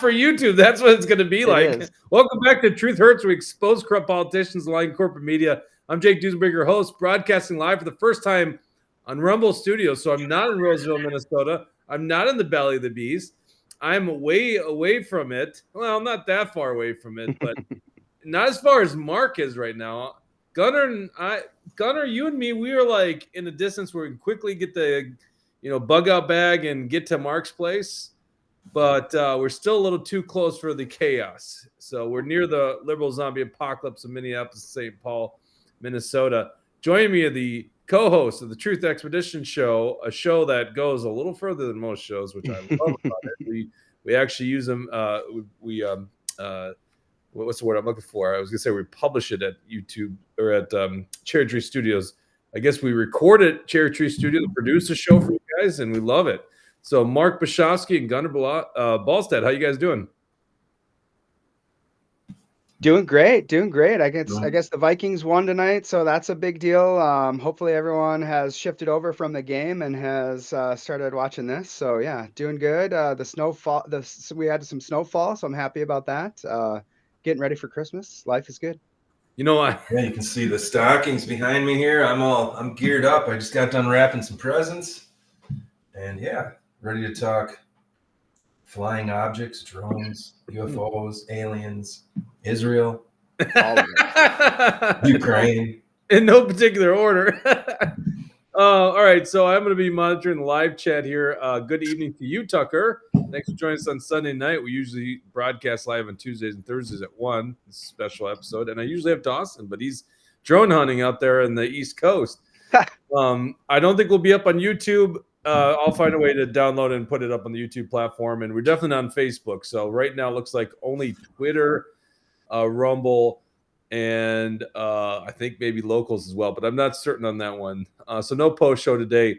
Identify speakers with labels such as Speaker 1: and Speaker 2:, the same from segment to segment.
Speaker 1: for YouTube. That's what it's going to be like.
Speaker 2: Is.
Speaker 1: Welcome back to Truth Hurts. We expose corrupt politicians lying corporate media. I'm Jake Duesenberger, host, broadcasting live for the first time on Rumble Studios. So I'm not in Roseville, Minnesota. I'm not in the belly of the beast. I'm way away from it. Well, not that far away from it, but not as far as Mark is right now. Gunnar, you and me, we are like in a distance where we can quickly get the, bug out bag and get to Mark's place. But we're still a little too close for the chaos. So we're near the liberal zombie apocalypse of Minneapolis, St. Paul, Minnesota. Joining me are the co-host of the Truth Expedition Show, a show that goes a little further than most shows, which I love about it. We actually use them. What's the word I'm looking for? I was going to say we publish it at YouTube or at Cherry Tree Studios. I guess we record it at Cherry Tree Studios, produce a show for you guys, and we love it. So Mark Bishofsky and Gunnar Balstad, how you guys doing?
Speaker 2: Doing great. I guess the Vikings won tonight, so that's a big deal. Hopefully everyone has shifted over from the game and has started watching this. So yeah, doing good. We had some snowfall, so I'm happy about that. Getting ready for Christmas. Life is good.
Speaker 3: Yeah, you can see the stockings behind me here. I'm geared up. I just got done wrapping some presents, and yeah, ready to talk flying objects, drones, UFOs, aliens, Israel,
Speaker 2: all of it.
Speaker 3: Ukraine.
Speaker 1: In no particular order. All right, so I'm going to be monitoring the live chat here. Good evening to you, Tucker. Thanks for joining us on Sunday night. We usually broadcast live on Tuesdays and Thursdays at 1. It's a special episode. And I usually have Dawson, but he's drone hunting out there in the East Coast. I don't think we'll be up on YouTube. I'll find a way to download it and put it up on the YouTube platform. And we're definitely not on Facebook. So right now it looks like only Twitter, Rumble, and I think maybe locals as well, but I'm not certain on that one. So no post show today.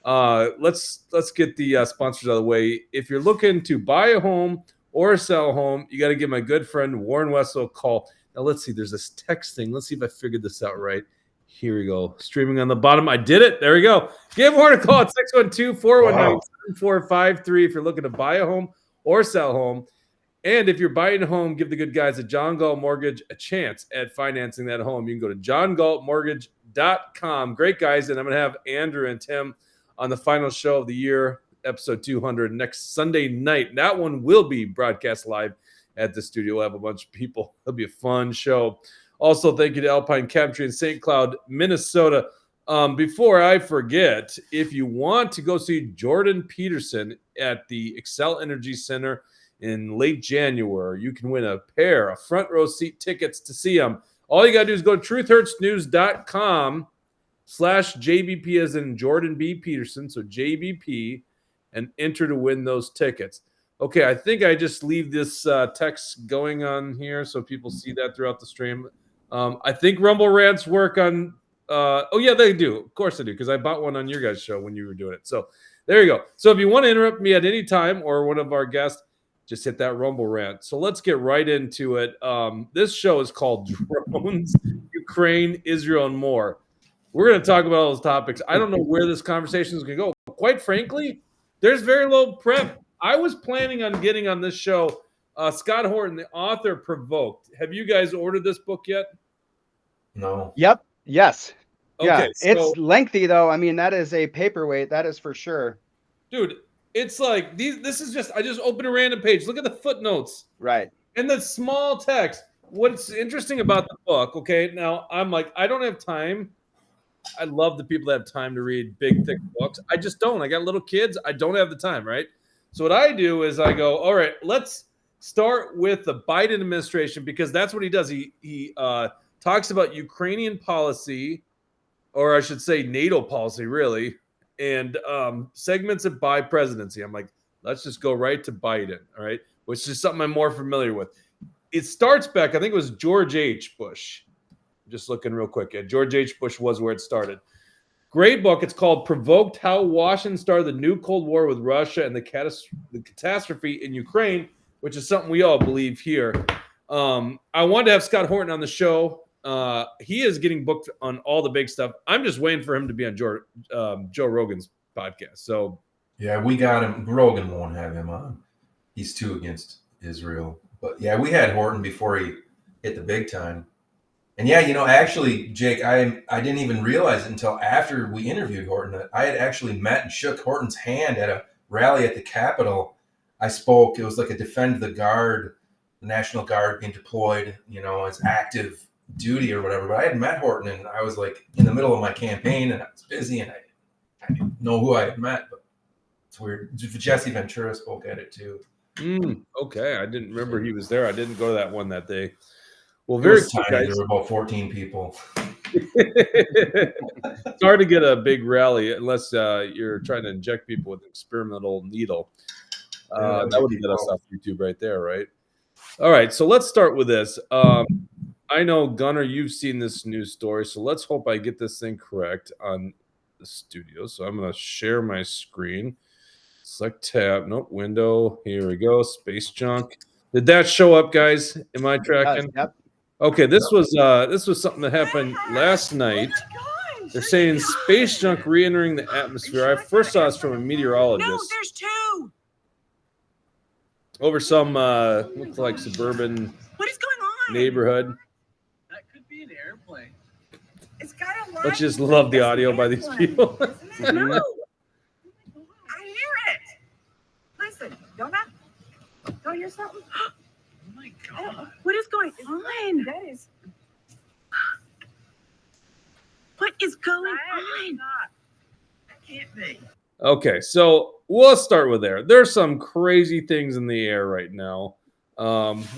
Speaker 1: Let's get the sponsors out of the way. If you're looking to buy a home or sell a home, you got to give my good friend Warren Wessel a call. Now let's see. There's this text thing. Let's see if I figured this out right. Here we go. Streaming on the bottom. I did it. There we go. Give Warren a call at 612-419-7453 if you're looking to buy a home or sell a home. And if you're buying a home, give the good guys at John Galt Mortgage a chance at financing that home. You can go to johngaltmortgage.com. Great guys. And I'm going to have Andrew and Tim on the final show of the year, episode 200, next Sunday night. That one will be broadcast live at the studio. We'll have a bunch of people. It'll be a fun show. Also, thank you to Alpine Cabinetry in St. Cloud, Minnesota. Before I forget, if you want to go see Jordan Peterson at the Excel Energy Center in late January, you can win a pair of front row seat tickets to see him. All you got to do is go to truthhurtsnews.com/JBP as in Jordan B. Peterson, so JBP, and enter to win those tickets. Okay, I think I just leave this text going on here so people see that throughout the stream. I think Rumble Rants work on oh yeah, they do. Of course they do, because I bought one on your guys' show when you were doing it. So there you go. So if you want to interrupt me at any time or one of our guests, just hit that Rumble Rant. So let's get right into it. This show is called Drones, Ukraine, Israel, and More. We're going to talk about all those topics. I don't know where this conversation is going to go. Quite frankly, there's very low prep. I was planning on getting on this show Scott Horton, the author, Provoked. Have you guys ordered this book yet?
Speaker 3: No.
Speaker 2: Yep. Yes.
Speaker 1: Okay,
Speaker 2: yeah.
Speaker 1: so,
Speaker 2: it's lengthy though. I mean, that is a paperweight. That is for sure.
Speaker 1: Dude, it's like this is just, I just opened a random page. Look at the footnotes.
Speaker 2: Right.
Speaker 1: And the small text. What's interesting about the book, okay, now I'm like, I don't have time. I love the people that have time to read big, thick books. I just don't. I got little kids. I don't have the time, right? So what I do is I go, all right, let's start with the Biden administration, because that's what he does. He talks about Ukrainian policy, or I should say NATO policy, really, and segments it by presidency. I'm like, let's just go right to Biden, all right, which is something I'm more familiar with. It starts back, I think it was George H. Bush. I'm just looking real quick. Yeah, George H. Bush was where it started. Great book. It's called Provoked: How Washington Started the New Cold War with Russia and the Catastrophe in Ukraine, which is something we all believe here. I wanted to have Scott Horton on the show. He is getting booked on all the big stuff. I'm just waiting for him to be on Joe Rogan's podcast. So
Speaker 3: yeah, we got him. Rogan won't have him on. He's too against Israel. But yeah, we had Horton before he hit the big time. And yeah, actually, Jake, I didn't even realize it until after we interviewed Horton that I had actually met and shook Horton's hand at a rally at the Capitol. I spoke. It was like a Defend the Guard, the National Guard being deployed, as active duty or whatever. But I had met Horton, and I was like in the middle of my campaign, and I was busy, and I didn't know who I had met. But it's weird. Jesse Ventura spoke at it too.
Speaker 1: Okay, I didn't remember he was there. I didn't go to that one that day. Well,
Speaker 3: It
Speaker 1: very
Speaker 3: was
Speaker 1: cool,
Speaker 3: tiny.
Speaker 1: guys.
Speaker 3: There were about 14 people.
Speaker 1: It's hard to get a big rally unless you're trying to inject people with an experimental needle. That would get us off YouTube right there, right? All right, so let's start with this. I know, Gunnar, you've seen this news story, so let's hope I get this thing correct on the studio. So I'm going to share my screen. Select tab. Nope, window. Here we go. Space junk. Did that show up, guys? Am I tracking?
Speaker 2: Yep.
Speaker 1: Okay, this was something that happened last night. They're saying space junk re-entering the atmosphere. I first saw this from a meteorologist.
Speaker 4: No, there's two.
Speaker 1: Over some looks like suburban
Speaker 4: What is going on?
Speaker 1: neighborhood.
Speaker 5: That could be an airplane.
Speaker 4: It's got a line.
Speaker 1: Let's just love the audio by these people.
Speaker 4: No. I hear it. Listen, don't you hear something?
Speaker 5: Oh my God.
Speaker 4: What is going on?
Speaker 6: That is.
Speaker 4: What is going on?
Speaker 5: That can't be.
Speaker 1: Okay, so we'll start with there. There's some crazy things in the air right now.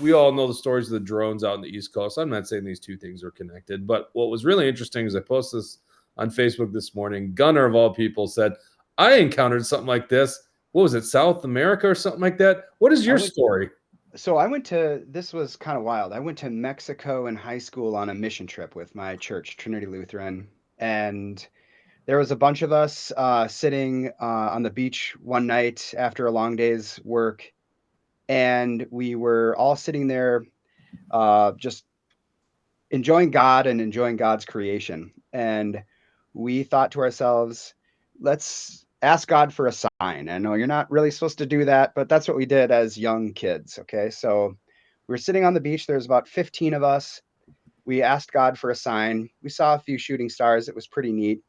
Speaker 1: We all know the stories of the drones out in the East Coast. I'm not saying these two things are connected, but what was really interesting is I posted this on Facebook this morning. Gunnar, of all people, said, I encountered something like this. What was it, South America or something like that? What is your story?
Speaker 2: So this was kind of wild. I went to Mexico in high school on a mission trip with my church, Trinity Lutheran, and there was a bunch of us sitting on the beach one night after a long day's work, and we were all sitting there just enjoying God and enjoying God's creation. And we thought to ourselves, let's ask God for a sign. I know you're not really supposed to do that, but that's what we did as young kids. Okay. So we were sitting on the beach. There's about 15 of us. We asked God for a sign. We saw a few shooting stars. It was pretty neat.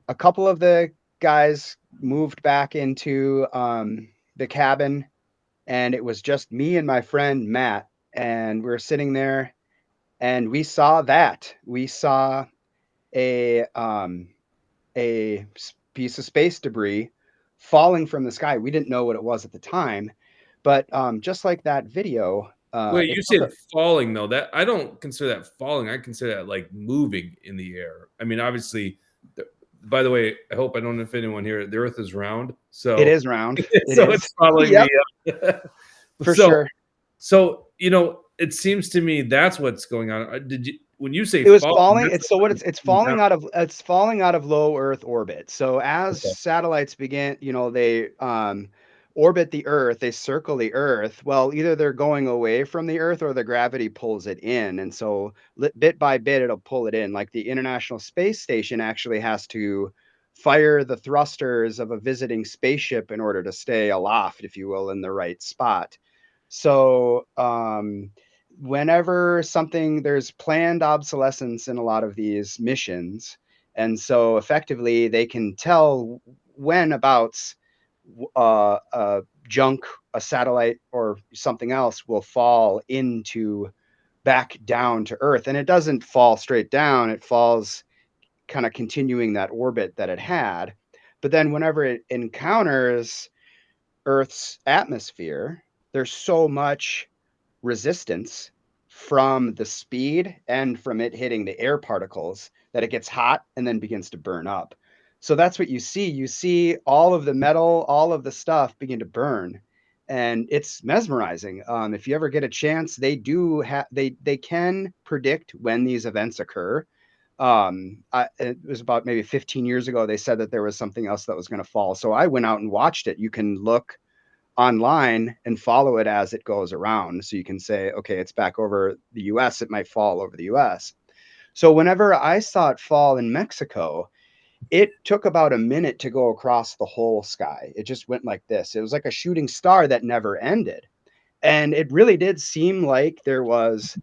Speaker 2: A couple of the guys moved back into the cabin, and it was just me and my friend Matt. And we were sitting there, and we saw that. We saw a piece of space debris falling from the sky. We didn't know what it was at the time, but just like that video.
Speaker 1: Wait, you said falling though. That I don't consider that falling. I consider that like moving in the air. I mean, obviously. By the way, I hope I don't offend anyone here. The Earth is round, so
Speaker 2: it is round.
Speaker 1: It's following me.
Speaker 2: For sure.
Speaker 1: So it seems to me that's what's going on. Did you? When you say
Speaker 2: it was falling, it's falling
Speaker 1: down.
Speaker 2: it's falling out of low Earth orbit. So as satellites begin, they orbit the Earth, they circle the Earth. Well, either they're going away from the Earth or the gravity pulls it in, and so bit by bit it'll pull it in. Like the International Space Station actually has to fire the thrusters of a visiting spaceship in order to stay aloft, if you will, in the right spot. So whenever there's planned obsolescence in a lot of these missions, and so effectively they can tell when abouts junk, a satellite or something else will fall back down to Earth. And it doesn't fall straight down, it falls kind of continuing that orbit that it had. But then whenever it encounters Earth's atmosphere, there's so much resistance from the speed and from it hitting the air particles that it gets hot and then begins to burn up. So that's what you see. You see all of the metal, all of the stuff begin to burn, and it's mesmerizing. If you ever get a chance, they can predict when these events occur. It was about maybe 15 years ago. They said that there was something else that was going to fall. So I went out and watched it. You can look online and follow it as it goes around. So you can say, okay, it's back over the US. It might fall over the US. So whenever I saw it fall in Mexico, it took about a minute to go across the whole sky. It just went like this. It was like a shooting star that never ended. And it really did seem like there was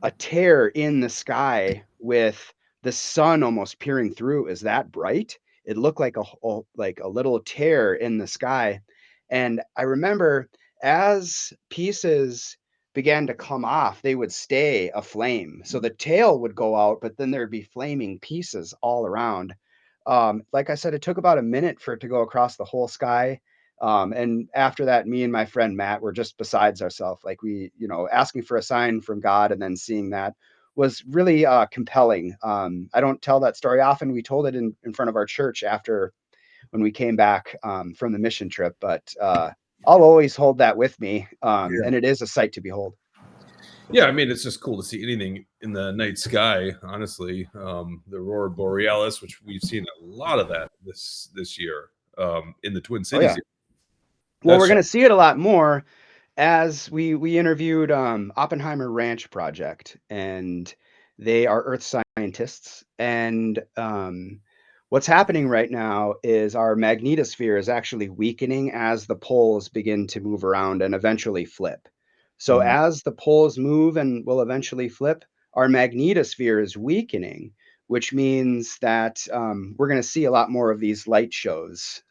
Speaker 2: a tear in the sky with the sun almost peering through. It was that bright. It looked like a little tear in the sky. And I remember as pieces began to come off, they would stay aflame. So the tail would go out, but then there'd be flaming pieces all around. Like I said, it took about a minute for it to go across the whole sky. And after that, me and my friend Matt were just besides ourselves. Like asking for a sign from God and then seeing that was really compelling. I don't tell that story often. We told it in front of our church after when we came back from the mission trip, but I'll always hold that with me. And it is a sight to behold.
Speaker 1: Yeah, I mean, it's just cool to see anything in the night sky, honestly. The Aurora Borealis, which we've seen a lot of that this year in the Twin Cities.
Speaker 2: Yeah. Well, we're going to see it a lot more as we interviewed Oppenheimer Ranch Project, and they are Earth scientists. And what's happening right now is our magnetosphere is actually weakening as the poles begin to move around and eventually flip. So as the poles move and will eventually flip, our magnetosphere is weakening, which means that we're going to see a lot more of these light shows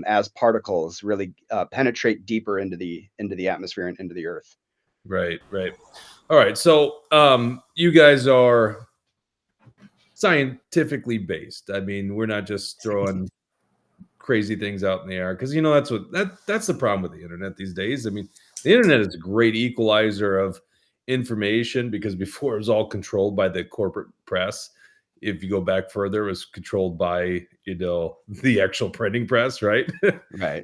Speaker 2: as particles really penetrate deeper into the atmosphere and into the Earth.
Speaker 1: Right. All right. So you guys are scientifically based. I mean, we're not just throwing crazy things out in the air, because that's the problem with the internet these days. I mean, the internet is a great equalizer of information, because before it was all controlled by the corporate press. If you go back further, it was controlled by the actual printing press, right?
Speaker 2: Right.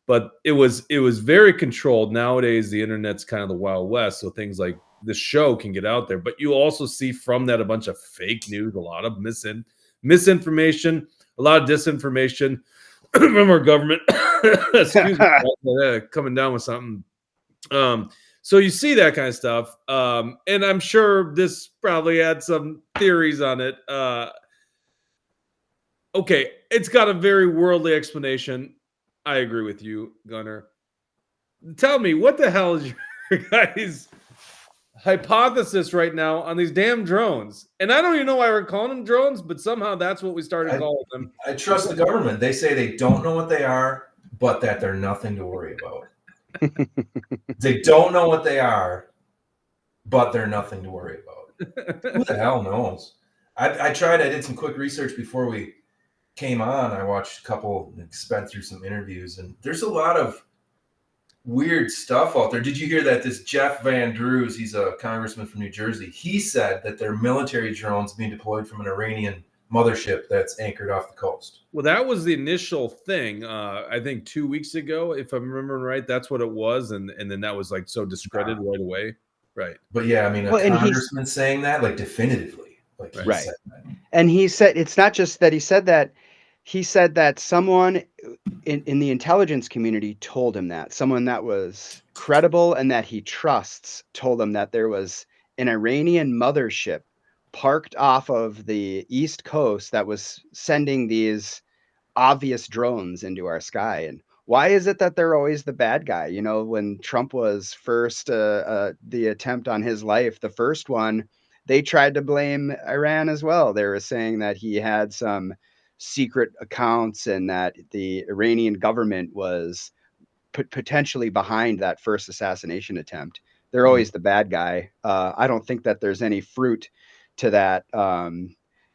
Speaker 1: But it was very controlled. Nowadays, the internet's kind of the Wild West, so things like this show can get out there. But you also see from that a bunch of fake news, a lot of misinformation, a lot of disinformation from our government. Excuse me, coming down with something. So you see that kind of stuff, and I'm sure this probably had some theories on it. Okay, it's got a very worldly explanation. I agree with you, Gunnar. Tell me, what the hell is your guys' hypothesis right now on these damn drones? And I don't even know why we're calling them drones, but somehow that's what we started calling them.
Speaker 3: I trust the government. They say they don't know what they are, but that they're nothing to worry about. They don't know what they are, but they're nothing to worry about. Who the hell knows? I did some quick research before we came on. I watched a couple, sped through some interviews, and there's a lot of weird stuff out there. Did you hear that this Jeff Van Drews, he's a congressman from New Jersey, he said that they're military drones being deployed from an Iranian mothership that's anchored off the coast?
Speaker 1: Well, that was the initial thing. I think 2 weeks ago, if I'm remembering right, that's what it was, and then that was like so discredited right away. Right.
Speaker 3: But yeah, I mean, a congressman saying that, like, definitively. Like,
Speaker 2: right. And he said it's not just that he said that. He said that someone in the intelligence community told him that. Someone that was credible and that he trusts told him that there was an Iranian mothership parked off of the East Coast that was sending these obvious drones into our sky. And why is it that they're always the bad guy? You know, when Trump was first, the attempt on his life, the first one, they tried to blame Iran as well. They were saying that he had some secret accounts and that the Iranian government was potentially behind that first assassination attempt. They're always the bad guy. I don't think that there's any fruit to that,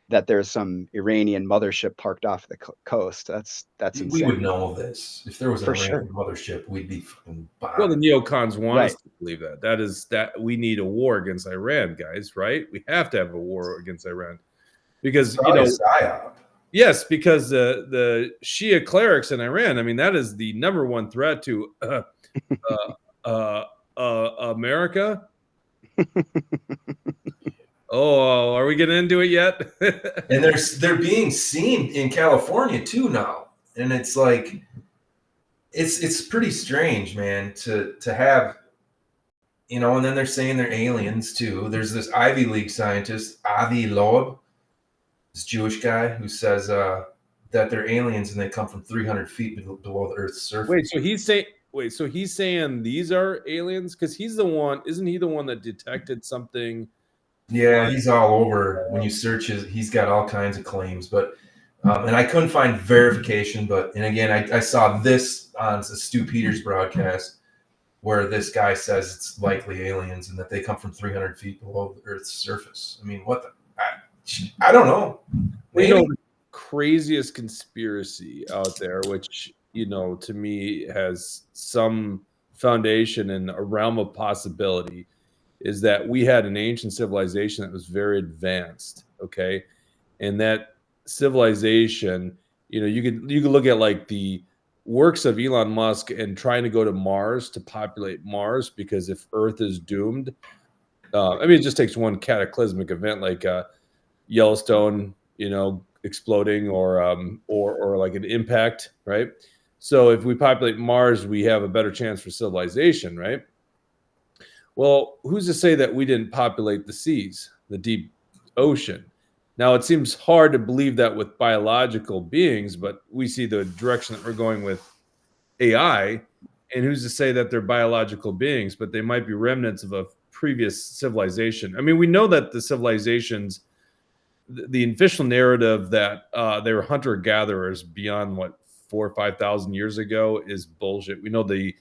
Speaker 2: that there's some Iranian mothership parked off the coast. That's insane.
Speaker 3: We would know this. If there was an Iranian mothership, we'd be fucking behind.
Speaker 1: Well, the neocons want us to believe that. That is that we need a war against Iran, guys, right? We have to have a war against Iran. Because,
Speaker 3: PSYOP.
Speaker 1: Yes, because the Shia clerics in Iran, I mean, that is the number one threat to America. Oh, are we getting into it yet?
Speaker 3: And they're being seen in California too now, and it's like it's pretty strange, man, to have, you know. And then they're saying they're aliens too. There's this Ivy League scientist, Avi Loeb, this Jewish guy, who says that they're aliens and they come from 300 feet below the Earth's surface.
Speaker 1: Wait, so he's saying wait, so he's saying these are aliens? Because he's the one, isn't he the one that detected something?
Speaker 3: Yeah, he's all over. When you search his, he's got all kinds of claims, but and I couldn't find verification. But and again, I saw this on a Stu Peters broadcast where this guy says it's likely aliens and that they come from 300 feet below the Earth's surface. I mean, what the? I don't know.
Speaker 1: We know the craziest conspiracy out there, which, you know, to me has some foundation in a realm of possibility, is that we had an ancient civilization that was very advanced, okay? And that civilization, you know, you could look at like the works of Elon Musk and trying to go to Mars to populate Mars, because if Earth is doomed, I mean, it just takes one cataclysmic event like Yellowstone, you know, exploding, or like an impact, right? So if we populate Mars, we have a better chance for civilization, right? Well, who's to say that we didn't populate the seas, the deep ocean? Now, it seems hard to believe that with biological beings, but we see the direction that we're going with AI, and who's to say that they're biological beings, but they might be remnants of a previous civilization. I mean, we know that the civilizations, the official narrative that they were hunter-gatherers beyond, what, 4,000 or 5,000 years ago is bullshit. We know the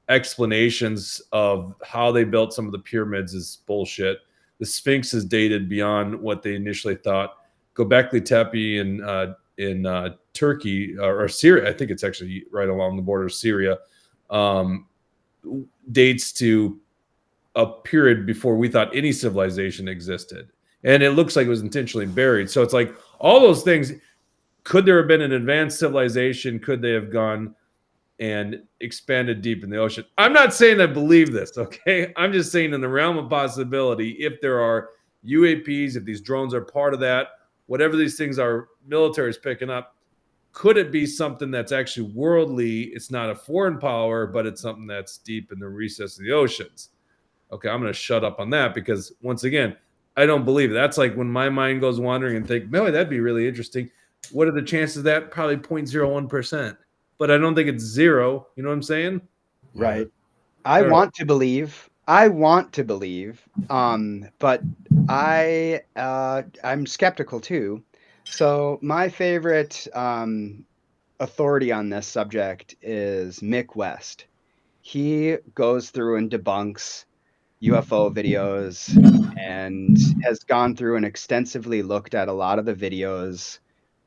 Speaker 1: explanations of how they built some of the pyramids is bullshit. The Sphinx is dated beyond what they initially thought. Göbekli Tepe in Turkey or Syria, I think it's actually right along the border of Syria, dates to a period before we thought any civilization existed. And it looks like it was intentionally buried. So it's like all those things. Could there have been an advanced civilization? Could they have gone and expanded deep in the ocean? I'm not saying I believe this, okay? I'm just saying in the realm of possibility, if there are UAPs, if these drones are part of that, whatever these things are, military is picking up, could it be something that's actually worldly? It's not a foreign power, but it's something that's deep in the recess of the oceans. Okay, I'm going to shut up on that because, once again, I don't believe it. That's like when my mind goes wandering and think, "Boy, that'd be really interesting." What are the chances of that? Probably 0.01%. But I don't think it's zero. You know what I'm saying?
Speaker 2: Right. I want to believe. But I'm skeptical too. So my favorite authority on this subject is Mick West. He goes through and debunks UFO videos and has gone through and extensively looked at a lot of the videos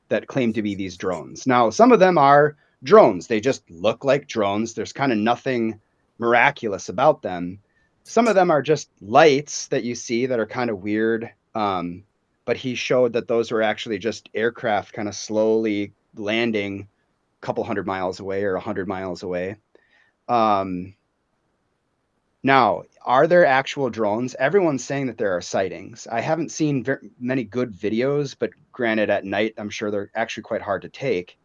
Speaker 2: that claim to be these drones. Now, some of them are drones. They just look like drones. There's kind of nothing miraculous about them. Some of them are just lights that you see that are kind of weird. But he showed that those were actually just aircraft kind of slowly landing a couple 100 miles away or 100 miles away. Now, are there actual drones? Everyone's saying that there are sightings. I haven't seen many good videos, but granted, at night, I'm sure they're actually quite hard to take.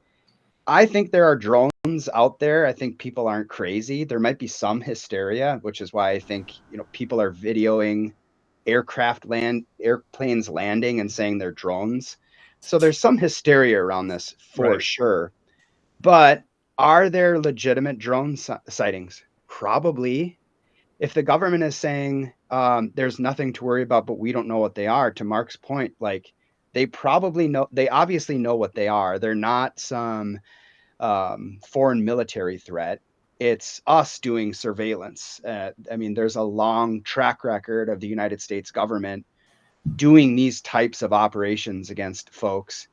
Speaker 2: I think there are drones out there. I think people aren't crazy. There might be some hysteria, which is why I think, people are videoing airplanes landing and saying they're drones. So there's some hysteria around this for sure. But are there legitimate drone sightings? Probably. If the government is saying there's nothing to worry about, but we don't know what they are, to Mark's point, like they obviously know what they are. They're not some foreign military threat. It's us doing surveillance. I mean, there's a long track record of the United States government doing these types of operations against folks.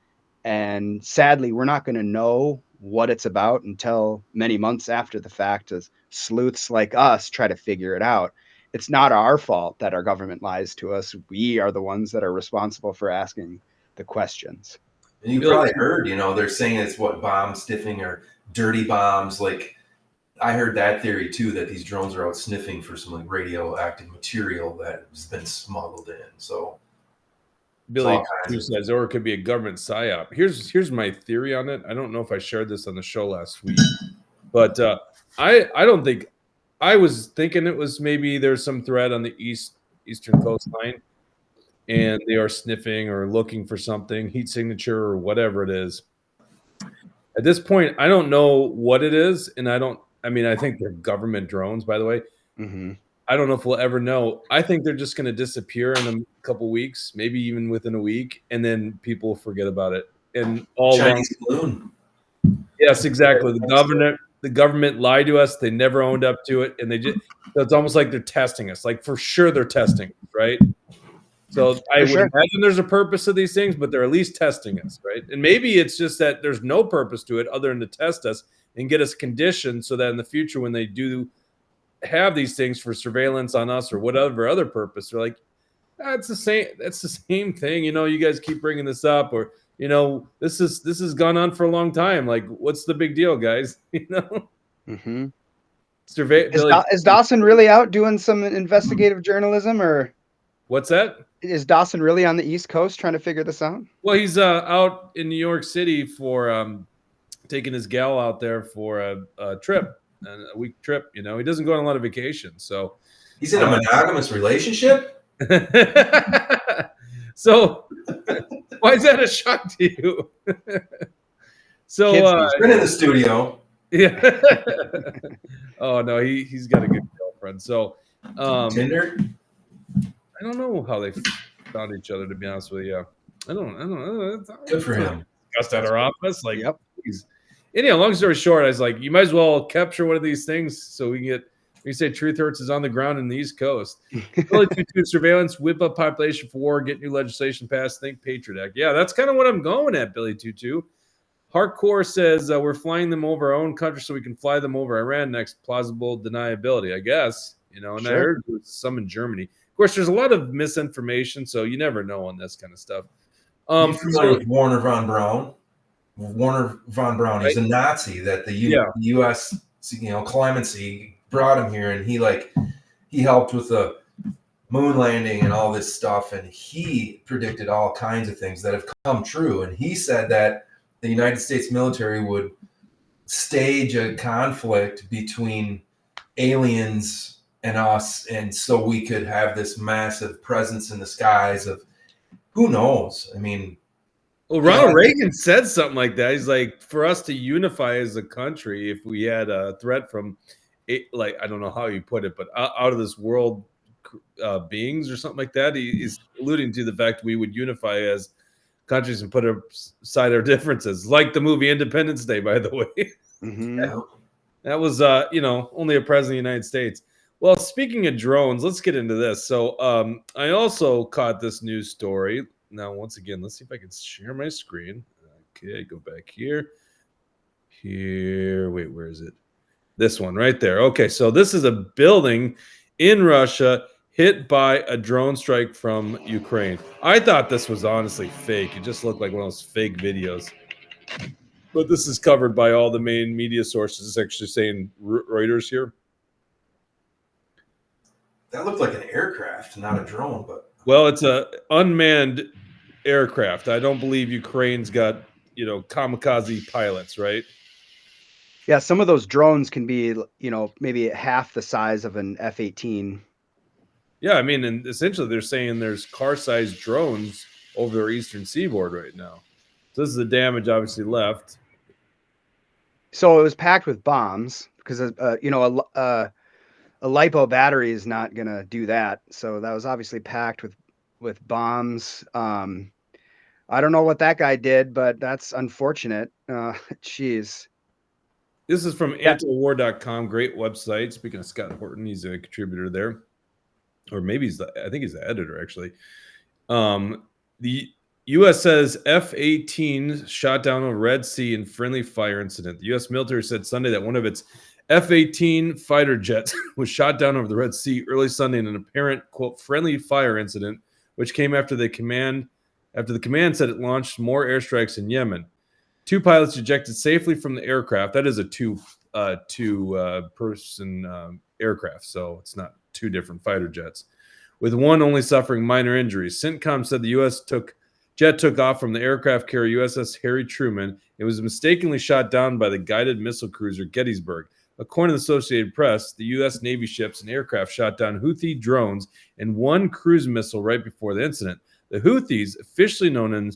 Speaker 2: And sadly, we're not going to know what it's about until many months after the fact, as sleuths like us try to figure it out. It's not our fault that our government lies to us. We are the ones that are responsible for asking the questions.
Speaker 3: And you probably heard, they're saying it's bomb sniffing or dirty bombs. Like, I heard that theory too, that these drones are out sniffing for some like radioactive material that has been smuggled in. So
Speaker 1: Billy says, or it could be a government psyop. Here's my theory on it. I don't know if I shared this on the show last week, but I don't think, I was thinking it was maybe there's some threat on the eastern coastline, and they are sniffing or looking for something, heat signature or whatever it is. At this point, I don't know what it is, and I don't I mean, I think they're government drones, by the way.
Speaker 2: Mm-hmm.
Speaker 1: I don't know if we'll ever know. I think they're just going to disappear in a couple weeks, maybe even within a week, and then people forget about it. And all along,
Speaker 3: Chinese balloon.
Speaker 1: yes, exactly. The government lied to us. They never owned up to it, and they just. So it's almost like they're testing us. Like for sure, they're testing, right? So I would imagine there's a purpose to these things, but they're at least testing us, right? And maybe it's just that there's no purpose to it other than to test us and get us conditioned so that in the future, when they do have these things for surveillance on us or whatever other purpose, they're like, that's the same. That's the same thing. You know, you guys keep bringing this up, or you know, this has gone on for a long time. Like, what's the big deal, guys? You know.
Speaker 2: Mm-hmm.
Speaker 1: Is
Speaker 2: Dawson really out doing some investigative journalism, or
Speaker 1: what's that?
Speaker 2: Is Dawson really on the East Coast trying to figure this out?
Speaker 1: Well, he's out in New York City for taking his gal out there for a trip, a week trip. You know, he doesn't go on a lot of vacations, so
Speaker 3: he's in a monogamous relationship.
Speaker 1: So why is that a shock to you? So
Speaker 3: he's been in the studio.
Speaker 1: Yeah. Oh no, he's got a good girlfriend. So
Speaker 3: Tinder.
Speaker 1: I don't know how they found each other, to be honest with you. I don't know.
Speaker 3: Good for him.
Speaker 1: Discussed at our office, like, yep. Anyhow, long story short, I was like, you might as well capture one of these things so we can get. We say Truth Hurts is on the ground in the East Coast. Billy Tutu surveillance, whip up population for war, get new legislation passed. Think Patriot Act. Yeah, that's kind of what I'm going at, Billy Tutu. Hardcore says we're flying them over our own country so we can fly them over Iran next. Plausible deniability, I guess. You know, and I heard some in Germany. Of course, there's a lot of misinformation, so you never know on this kind of stuff.
Speaker 3: You familiar with Warner von Braun? Warner von Braun, he's a Nazi that the U.S. clemency brought him here, and he helped with the moon landing and all this stuff, and he predicted all kinds of things that have come true. And he said that the United States military would stage a conflict between aliens and us, and so we could have this massive presence in the skies of who knows. I mean,
Speaker 1: well, Ronald Reagan said something like that. He's like, for us to unify as a country, if we had a threat from, like, I don't know how you put it, but out of this world beings or something like that, he's alluding to the fact we would unify as countries and put aside our differences, like the movie Independence Day, by the way.
Speaker 2: Mm-hmm.
Speaker 1: That was, only a president of the United States. Well, speaking of drones, let's get into this. So I also caught this news story. Now, once again, let's see if I can share my screen. Okay, go back here. Wait, where is it? This one right there. Okay, so this is a building in Russia hit by a drone strike from Ukraine. I thought this was honestly fake. It just looked like one of those fake videos. But this is covered by all the main media sources. It's actually saying Reuters here.
Speaker 3: That looked like an aircraft, not a drone, but
Speaker 1: well, it's a unmanned aircraft. I don't believe Ukraine's got, kamikaze pilots, right?
Speaker 2: Yeah, some of those drones can be, maybe half the size of an F-18.
Speaker 1: Yeah, I mean, and essentially they're saying there's car-sized drones over their eastern seaboard right now. So this is the damage obviously left.
Speaker 2: So it was packed with bombs because, a LiPo battery is not going to do that. So that was obviously packed with bombs. I don't know what that guy did, but that's unfortunate. Jeez.
Speaker 1: This is from antiwar.com. Great website. Speaking of Scott Horton, he's a contributor there. Or maybe I think he's the editor, actually. The U.S. says F-18 shot down a Red Sea in friendly fire incident. The U.S. military said Sunday that one of its F-18 fighter jets was shot down over the Red Sea early Sunday in an apparent, quote, friendly fire incident, which came after the command said it launched more airstrikes in Yemen. 2 pilots ejected safely from the aircraft. That is a two-person aircraft, so it's not 2 different fighter jets, with one only suffering minor injuries. CENTCOM said the U.S. jet took off from the aircraft carrier USS Harry Truman. It was mistakenly shot down by the guided missile cruiser Gettysburg. According to the Associated Press, the U.S. Navy ships and aircraft shot down Houthi drones and 1 cruise missile right before the incident. The Houthis, officially known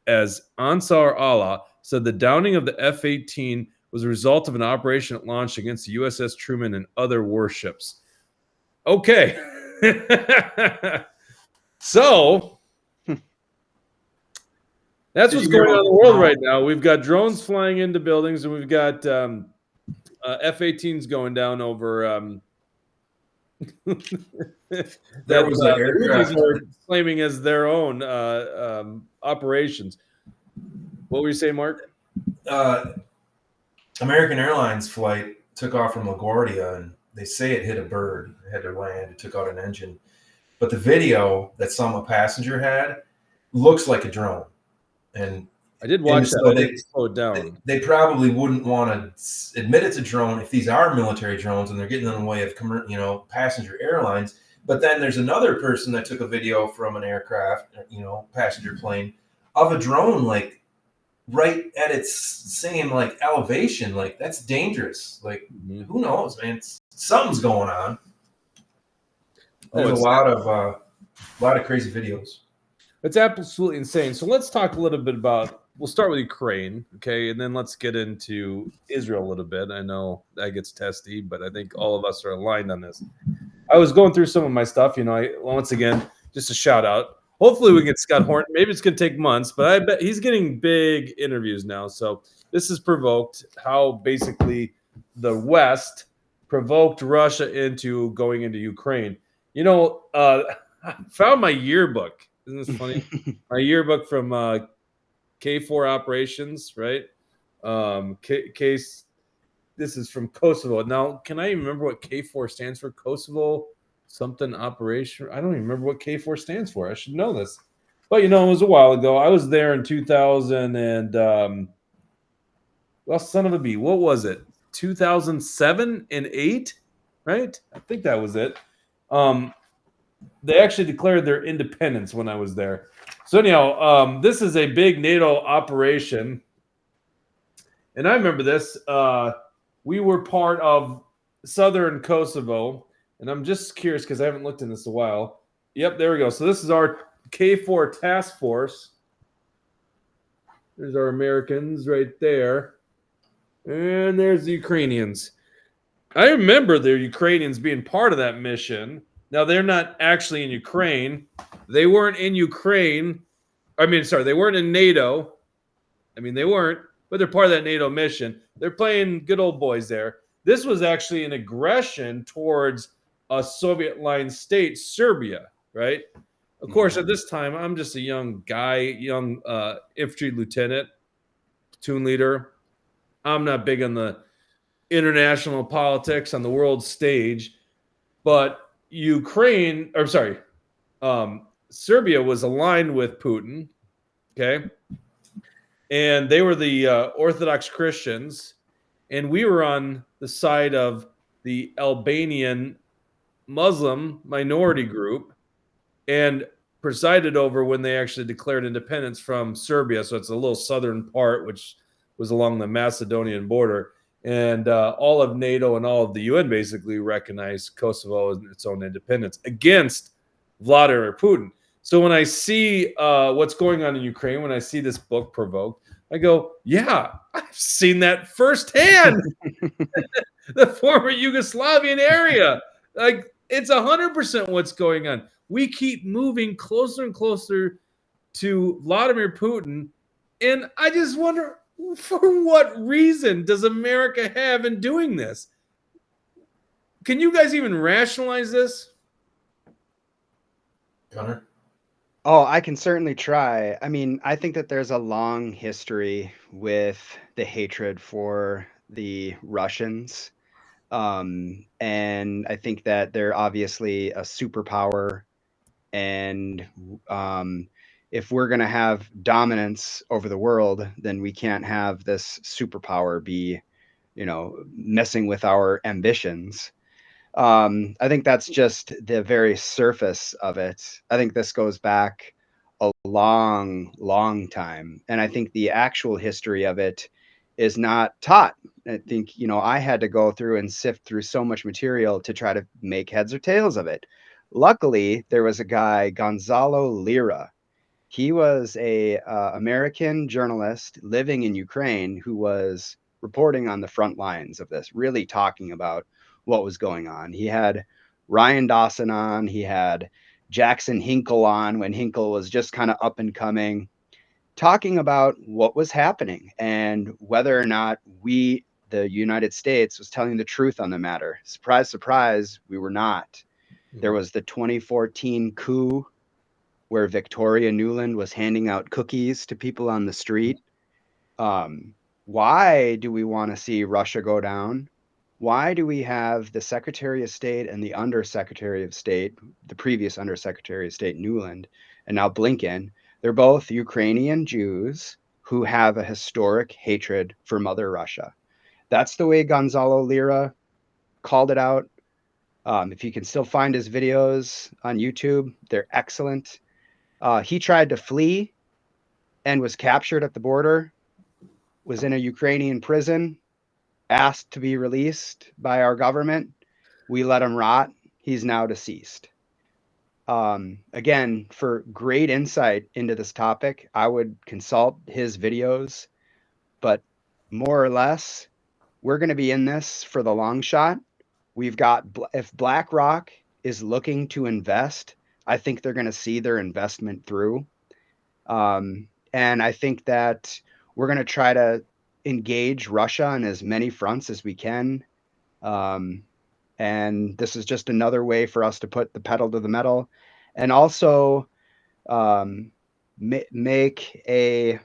Speaker 1: as Ansar Allah, said the downing of the F-18 was a result of an operation it launched against the USS Truman and other warships. Okay. So that's what's going on in the world right now. We've got drones flying into buildings, and we've got F-18s going down over
Speaker 3: There was an aircraft
Speaker 1: the Houthis are claiming as their own operations. What were you saying, Mark?
Speaker 3: American Airlines flight took off from LaGuardia, and they say it hit a bird. It had to land. It took out an engine. But the video that some passenger had looks like a drone. And
Speaker 1: I did watch
Speaker 3: so
Speaker 1: that. They slowed down.
Speaker 3: They probably wouldn't want to admit it's a drone if these are military drones and they're getting in the way of passenger airlines. But then there's another person that took a video from an aircraft, passenger plane, of a drone like right at its same like elevation. Like that's dangerous. Like who knows, man? Something's going on. There's a lot of crazy videos.
Speaker 1: It's absolutely insane. So let's talk a little bit about. We'll start with Ukraine, okay, and then let's get into Israel a little bit. I know that gets testy, but I think all of us are aligned on this. I was going through some of my stuff. Once again, just a shout out. Hopefully, we can get Scott Horton. Maybe it's going to take months, but I bet he's getting big interviews now. So this has provoked how basically the West provoked Russia into going into Ukraine. I found my yearbook. Isn't this funny? My yearbook from K4 operations, right? Case. This is from Kosovo. Now, can I even remember what K4 stands for? Kosovo something operation. I don't even remember what K4 stands for. I should know this, but it was a while ago. I was there in 2000 and well, son of a bee. What was it? 2007 and 8, right? I think that was it. They actually declared their independence when I was there. So anyhow, this is a big NATO operation. And I remember this. We were part of southern Kosovo. And I'm just curious because I haven't looked in this a while. Yep, there we go. So this is our K4 task force. There's our Americans right there. And there's the Ukrainians. I remember the Ukrainians being part of that mission. Now, they're not actually in Ukraine. They weren't in Ukraine. They weren't in NATO. They weren't, but they're part of that NATO mission. They're playing good old boys there. This was actually an aggression towards a Soviet-line state, Serbia, right? Of course, at this time, I'm just a young guy, infantry lieutenant, platoon leader. I'm not big on the international politics on the world stage, but Serbia was aligned with Putin, okay? And they were the Orthodox Christians, and we were on the side of the Albanian Muslim minority group and presided over when they actually declared independence from Serbia. So it's a little southern part, which was along the Macedonian border. And all of NATO and all of the UN basically recognized Kosovo as its own independence against Vladimir Putin. So when I see what's going on in Ukraine, when I see this book provoked, I go, yeah, I've seen that firsthand. The former Yugoslavian area. Like, it's 100% what's going on. We keep moving closer and closer to Vladimir Putin. And I just wonder, for what reason does America have in doing this? Can you guys even rationalize this?
Speaker 3: Gunnar?
Speaker 2: Oh, I can certainly try. I think that there's a long history with the hatred for the Russians. And I think that they're obviously a superpower. And if we're going to have dominance over the world, then we can't have this superpower be, messing with our ambitions. I think that's just the very surface of it. I think this goes back a long, long time. And I think the actual history of it is not taught. I think, I had to go through and sift through so much material to try to make heads or tails of it. Luckily, there was a guy, Gonzalo Lira. He was a American journalist living in Ukraine who was reporting on the front lines of this, really talking about what was going on. He had Ryan Dawson on, he had Jackson Hinkle on when Hinkle was just kind of up and coming, talking about what was happening and whether or not we, the United States, was telling the truth on the matter. Surprise, surprise, we were not. There was the 2014 coup where Victoria Nuland was handing out cookies to people on the street. Why do we want to see Russia go down? Why do we have the Secretary of State and the Undersecretary of State, the previous Undersecretary of State, Nuland, and now Blinken? They're both Ukrainian Jews who have a historic hatred for Mother Russia. That's the way Gonzalo Lira called it out. If you can still find his videos on YouTube, they're excellent. He tried to flee and was captured at the border, was in a Ukrainian prison, asked to be released by our government. We let him rot. He's now deceased. Again, for great insight into this topic, I would consult his videos, but more or less, we're going to be in this for the long shot. We've got, if BlackRock is looking to invest, I think they're going to see their investment through. And I think that we're going to try to engage Russia on as many fronts as we can. And this is just another way for us to put the pedal to the metal and also make a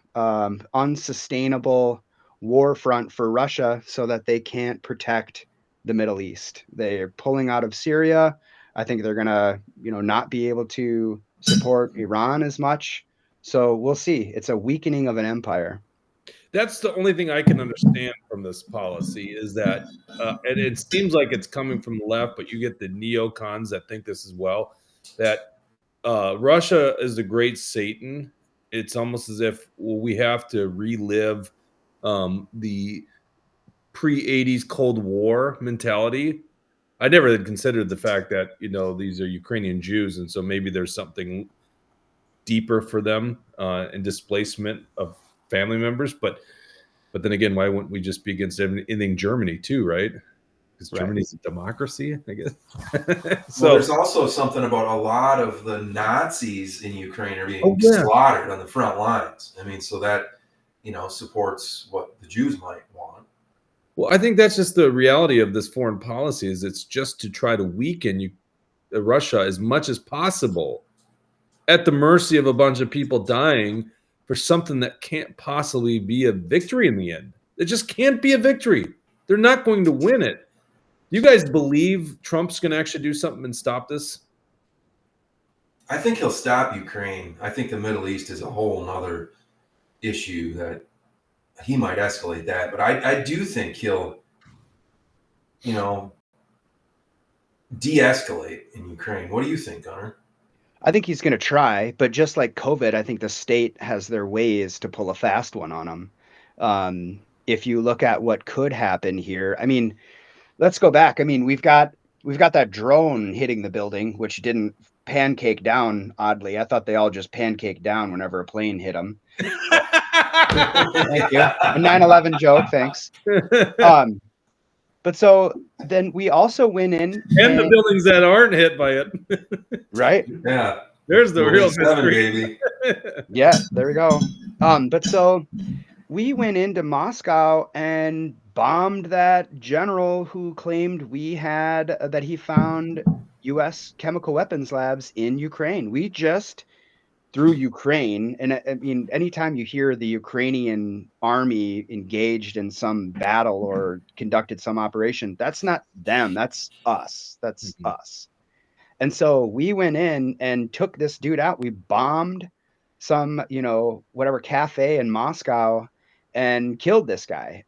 Speaker 2: unsustainable war front for Russia so that they can't protect the Middle East. They're pulling out of Syria. I think they're going to, not be able to support Iran as much. So we'll see. It's a weakening of an empire.
Speaker 1: That's the only thing I can understand from this policy is that, and it seems like it's coming from the left, but you get the neocons that think this as well, that Russia is the great Satan. It's almost as if we have to relive the pre-80s Cold War mentality. I never had considered the fact that, these are Ukrainian Jews, and so maybe there's something deeper for them in displacement of family members. But then again, why wouldn't we just be against anything Germany too, right? Because Germany's a democracy, I guess.
Speaker 3: So there's also something about a lot of the Nazis in Ukraine are being slaughtered on the front lines. I mean, so that, supports what the Jews might want.
Speaker 1: Well, I think that's just the reality of this foreign policy is it's just to try to weaken Russia as much as possible at the mercy of a bunch of people dying for something that can't possibly be a victory in the end. It just can't be a victory. They're not going to win it. Do you guys believe Trump's going to actually do something and stop this?
Speaker 3: I think he'll stop Ukraine. I think the Middle East is a whole nother issue that he might escalate that. But I do think he'll, de-escalate in Ukraine. What do you think, Gunnar?
Speaker 2: I think he's going to try, but just like COVID, I think the state has their ways to pull a fast one on him. If you look at what could happen here, I mean, let's go back. I mean, we've got that drone hitting the building, which didn't pancake down. Oddly, I thought they all just pancake down whenever a plane hit them. Thank you. A 9/11 joke. Thanks. But so then we also went in
Speaker 1: and the buildings that aren't hit by it.
Speaker 2: Right.
Speaker 3: Yeah.
Speaker 1: There's the real history.
Speaker 3: Baby.
Speaker 2: Yeah, there we go. But so we went into Moscow and bombed that general who claimed that he found U.S. chemical weapons labs in Ukraine. We just through Ukraine, and I mean, anytime you hear the Ukrainian army engaged in some battle or conducted some operation, that's not them, that's us. That's us. And so we went in and took this dude out. We bombed some, whatever cafe in Moscow and killed this guy.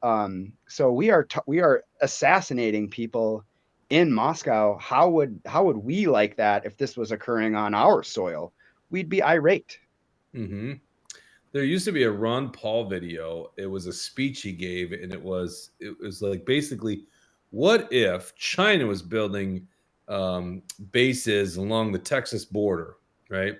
Speaker 2: So we are assassinating people in Moscow. How would we like that if this was occurring on our soil? We'd be irate.
Speaker 1: Mm-hmm. There used to be a Ron Paul video. It was a speech he gave, and it was like basically, what if China was building bases along the Texas border, right?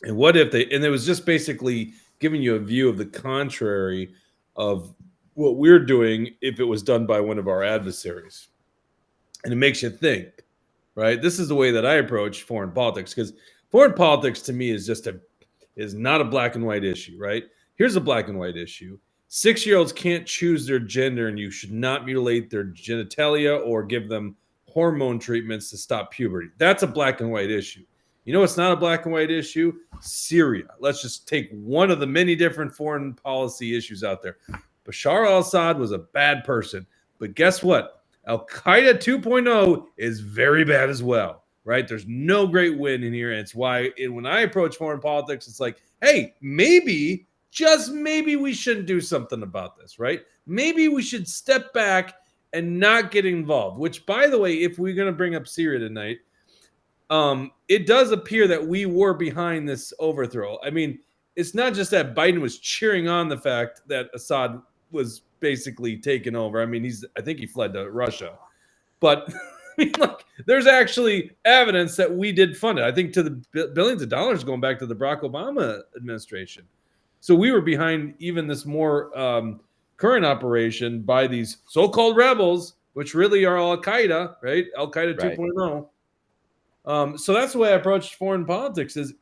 Speaker 1: And what if and it was just basically giving you a view of the contrary of what we're doing if it was done by one of our adversaries. And it makes you think, right? This is the way that I approach foreign politics, because foreign politics to me is not a black and white issue, right? Here's a black and white issue. 6-year-olds can't choose their gender, and you should not mutilate their genitalia or give them hormone treatments to stop puberty. That's a black and white issue. You know, it's not a black and white issue. Syria. Let's just take one of the many different foreign policy issues out there. Bashar al-Assad was a bad person, but guess what? Al-Qaeda 2.0 is very bad as well, right? There's no great win in here. And it's why when I approach foreign politics, it's like, hey, maybe, just maybe we shouldn't do something about this, right? Maybe we should step back and not get involved, which, by the way, if we're going to bring up Syria tonight, it does appear that we were behind this overthrow. I mean, it's not just that Biden was cheering on the fact that Assad was basically taken over. I mean, I think he fled to Russia, but I mean, look, there's actually evidence that we did fund it. I think to the billions of dollars going back to the Barack Obama administration. So we were behind even this more current operation by these so-called rebels, which really are Al-Qaeda, right? Al-Qaeda 2.0. So that's the way I approach foreign politics is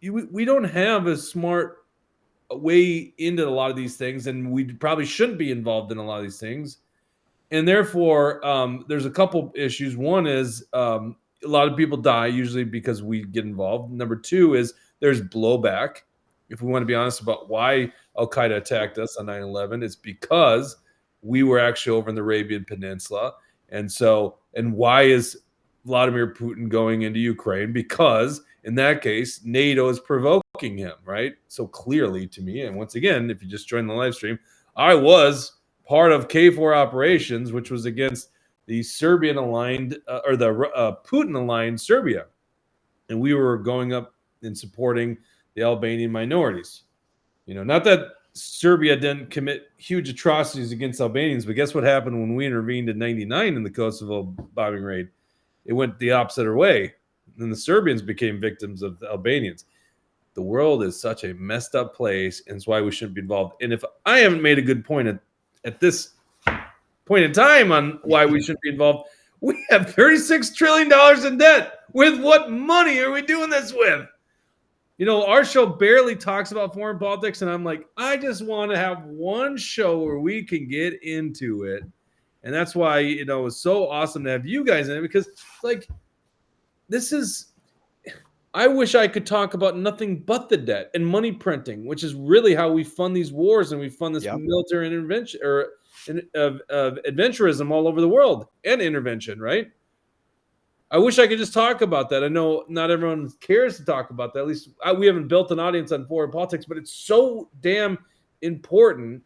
Speaker 1: we don't have a smart way into a lot of these things, and we probably shouldn't be involved in a lot of these things. And therefore, there's a couple issues. One is a lot of people die usually because we get involved. Number two is there's blowback. If we want to be honest about why Al-Qaeda attacked us on 9/11, it's because we were actually over in the Arabian Peninsula. And why is Vladimir Putin going into Ukraine? Because in that case, NATO is provoking him, right? So clearly to me, and once again, if you just joined the live stream, I was part of K4 operations, which was against the Serbian-aligned or the Putin-aligned Serbia. And we were going up and supporting the Albanian minorities. You know, not that Serbia didn't commit huge atrocities against Albanians, but guess what happened when we intervened in 99 in the Kosovo bombing raid? It went the opposite way. And the Serbians became victims of the Albanians. The world is such a messed up place, and it's why we shouldn't be involved. And if I haven't made a good point at this point in time on why we shouldn't be involved, we have $36 trillion in debt. With what money are we doing this with? You know, our show barely talks about foreign politics, and I'm like, I just want to have one show where we can get into it. And that's why, you know, it's so awesome to have you guys in it, because, like, I wish I could talk about nothing but the debt and money printing, which is really how we fund these wars and we fund this military intervention or adventurism all over the world and intervention, right? I wish I could just talk about that. I know not everyone cares to talk about that. At least we haven't built an audience on foreign politics, but it's so damn important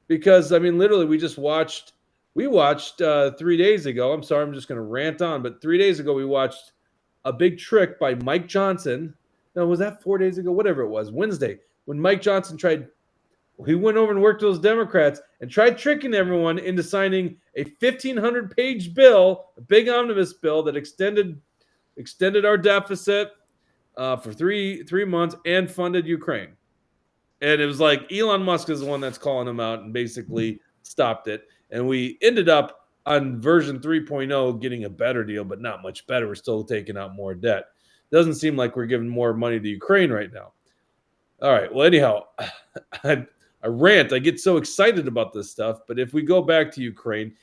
Speaker 1: because, I mean, literally we watched 3 days ago. I'm sorry, I'm just going to rant on, but 3 days ago we watched A Big Trick by Mike Johnson. No, was that 4 days ago? Whatever it was, Wednesday, when Mike Johnson he went over and worked with those Democrats and tried tricking everyone into signing a 1,500-page bill, a big omnibus bill that extended our deficit for three months and funded Ukraine. And it was like Elon Musk is the one that's calling him out and basically stopped it. And we ended up on version 3.0 getting a better deal, but not much better. We're still taking out more debt. Doesn't seem like we're giving more money to Ukraine right now. All right. Well, anyhow, I rant. I get so excited about this stuff. But if we go back to Ukraine,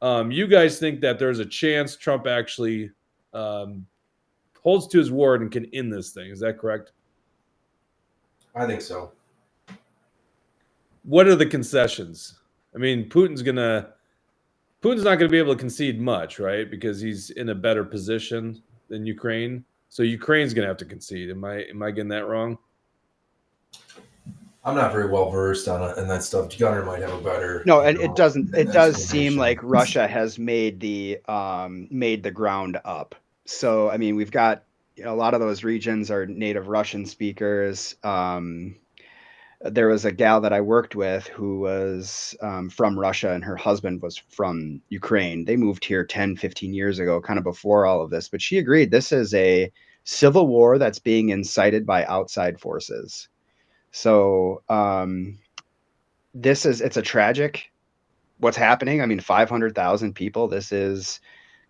Speaker 1: you guys think that there's a chance Trump actually holds to his word and can end this thing. Is that correct?
Speaker 3: I think so.
Speaker 1: What are the concessions? I mean, Putin's not going to be able to concede much, right? Because he's in a better position than Ukraine. So Ukraine's going to have to concede. Am I getting that wrong?
Speaker 3: I'm not very well versed on that stuff. Gunnar might have a better.
Speaker 2: No, and it doesn't. It does seem like Russia has made the ground up. So I mean, we've got a lot of those regions are native Russian speakers. There was a gal that I worked with who was from Russia, and her husband was from Ukraine. They moved here 10, 15 years ago, kind of before all of this. But she agreed this is a civil war that's being incited by outside forces. So it's a tragic what's happening. I mean, 500,000 people. This is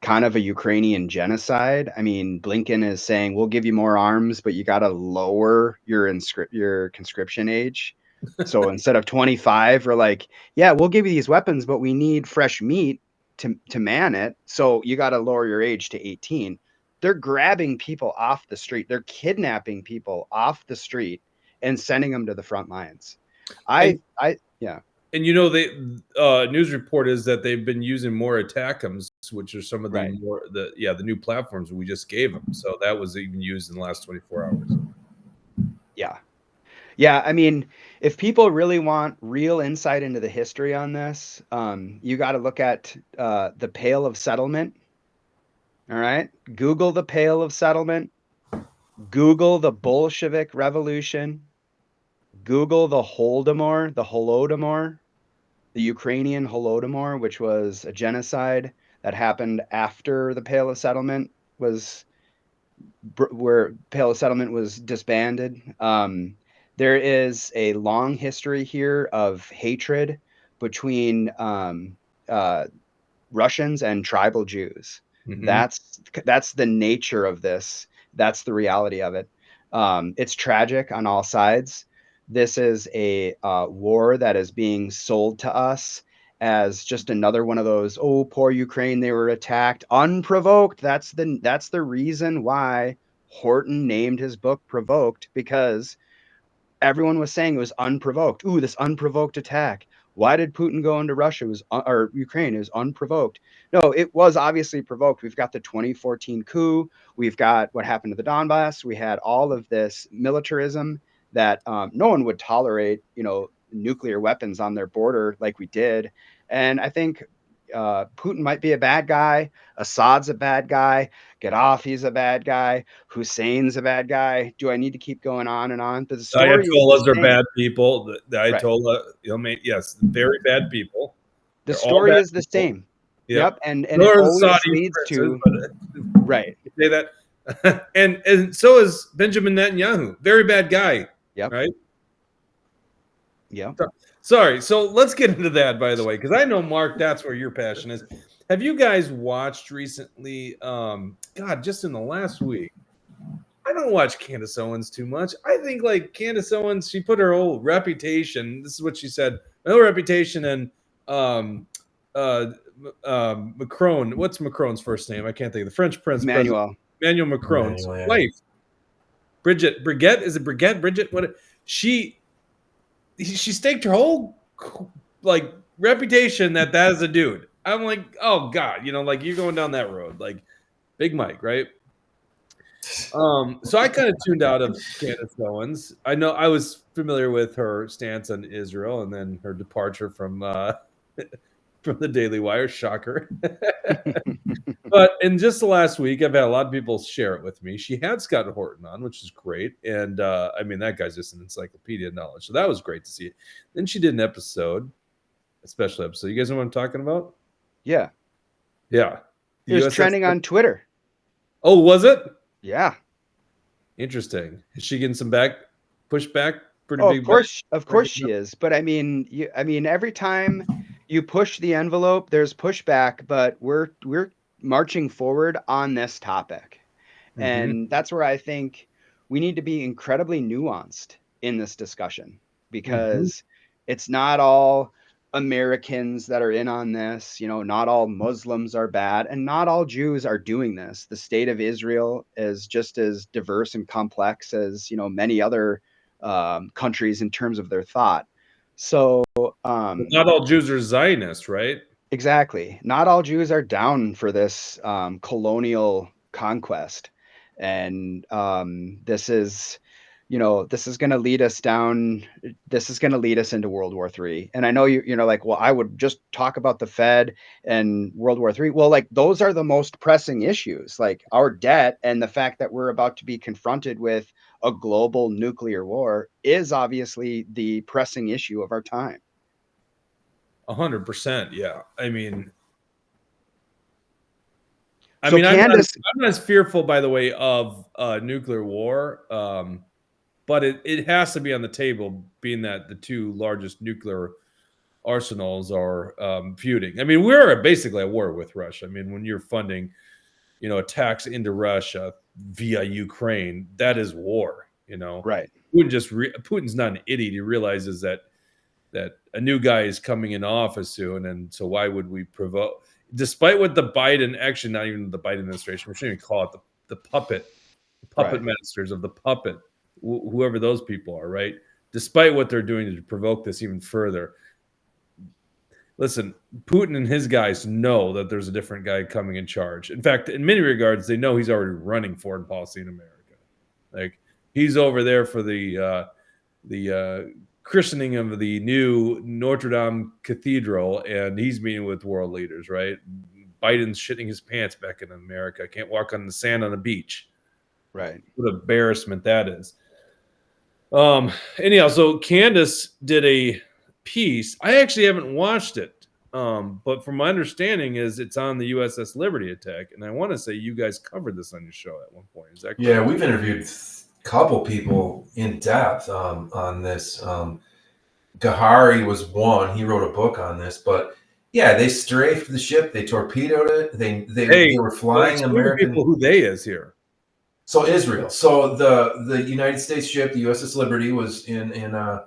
Speaker 2: kind of a Ukrainian genocide. I mean, Blinken is saying we'll give you more arms, but you got to lower your conscription age. So instead of 25, we're like, yeah, we'll give you these weapons, but we need fresh meat to man it. So you got to lower your age to 18. They're grabbing people off the street. They're kidnapping people off the street and sending them to the front lines. Yeah.
Speaker 1: And news report is that they've been using more ATACMs, which are some of the the new platforms we just gave them. So that was even used in the last 24 hours.
Speaker 2: Yeah. Yeah, I mean, if people really want real insight into the history on this, you got to look at the Pale of Settlement. All right, Google the Pale of Settlement. Google the Bolshevik Revolution. Google the Holodomor, the Ukrainian Holodomor, which was a genocide that happened after the Pale of Settlement was disbanded. There is a long history here of hatred between Russians and tribal Jews.
Speaker 1: Mhm.
Speaker 2: That's the nature of this. That's the reality of it. It's tragic on all sides. This is a war that is being sold to us as just another one of those, oh, poor Ukraine, they were attacked unprovoked. That's the reason why Horton named his book Provoked, because everyone was saying it was unprovoked. Ooh, this unprovoked attack. Why did Putin go into Russia? It was or Ukraine? It was unprovoked. No, it was obviously provoked. We've got the 2014 coup. We've got what happened to the Donbass. We had all of this militarism that no one would tolerate, nuclear weapons on their border like we did. And I think Putin might be a bad guy. Assad's a bad guy. Gaddafi's a bad guy. Hussein's a bad guy. Do I need to keep going on and on? But the story
Speaker 1: Ayatollahs are
Speaker 2: same.
Speaker 1: bad people. The Ayatollah, yes, very bad people.
Speaker 2: The story is the same. Yep. And it always leads to right.
Speaker 1: Say that. and so is Benjamin Netanyahu. Very bad guy.
Speaker 2: Yep.
Speaker 1: Right?
Speaker 2: Yeah.
Speaker 1: Sorry. So let's get into that, by the way, because I know, Mark, that's where your passion is. Have you guys watched recently? Just in the last week, I don't watch Candace Owens too much. I think like Candace Owens, she put her whole reputation. This is what she said. My whole reputation and Macron. What's Macron's first name? I can't think of the French president. Emmanuel Macron's wife. Brigitte. Is it Brigitte? Bridget? What? She staked her whole like reputation that is a dude. I'm like, oh God, like you're going down that road, like Big Mike, right? So I kind of tuned out of Candace Owens. I know I was familiar with her stance on Israel and then her departure from the Daily Wire. Shocker. But in just the last week, I've had a lot of people share it with me. She had Scott Horton on, which is great. And I mean, that guy's just an encyclopedia of knowledge. So that was great to see. Then she did a special episode. You guys know what I'm talking about?
Speaker 2: Yeah.
Speaker 1: Yeah.
Speaker 2: It was trending on Twitter.
Speaker 1: Oh, was it?
Speaker 2: Yeah.
Speaker 1: Interesting. Is she getting some pushback? Pretty big.
Speaker 2: Of course she is. But I mean, every time you push the envelope, there's pushback. But we're marching forward on this topic, and that's where I think we need to be incredibly nuanced in this discussion, because it's not all Americans that are in on this. Not all Muslims are bad, and not all Jews are doing this. The state of Israel is just as diverse and complex as many other countries in terms of their thought. So
Speaker 1: not all Jews are Zionists, right?
Speaker 2: Exactly. Not all Jews are down for this colonial conquest, and this is going to lead us down. This is going to lead us into World War III. And I know you're like, well, I would just talk about the Fed and World War III. Well, like those are the most pressing issues, like our debt and the fact that we're about to be confronted with a global nuclear war is obviously the pressing issue of our time.
Speaker 1: 100%. Yeah. I'm not as fearful, by the way, of nuclear war. But it has to be on the table, being that the two largest nuclear arsenals are feuding. I mean, we're basically at war with Russia. I mean, when you're funding, attacks into Russia via Ukraine, that is war.
Speaker 2: Right.
Speaker 1: Putin's not an idiot. He realizes that a new guy is coming in office soon, and so why would we provoke? Despite what the Biden, actually not even the Biden administration, we shouldn't even call it the puppet
Speaker 2: Right.
Speaker 1: masters of the puppet, whoever those people are, right? Despite what they're doing to provoke this even further. Listen, Putin and his guys know that there's a different guy coming in charge. In fact, in many regards, they know he's already running foreign policy in America. Like, he's over there for the christening of the new Notre Dame Cathedral, and he's meeting with world leaders, right? Biden's shitting his pants back in America. Can't walk on the sand on the beach.
Speaker 2: Right.
Speaker 1: What embarrassment that is. Anyhow, so Candace did a piece. I actually haven't watched it, but from my understanding is it's on the USS Liberty attack, and I want to say you guys covered this on your show at one point. Is that correct?
Speaker 3: Yeah, we've interviewed a couple people in depth on this. Gahari was one. He wrote a book on this, but yeah, they strafed the ship. They torpedoed it. They were flying American
Speaker 1: people. Who they is here?
Speaker 3: So Israel. So the United States ship, the USS Liberty, was in I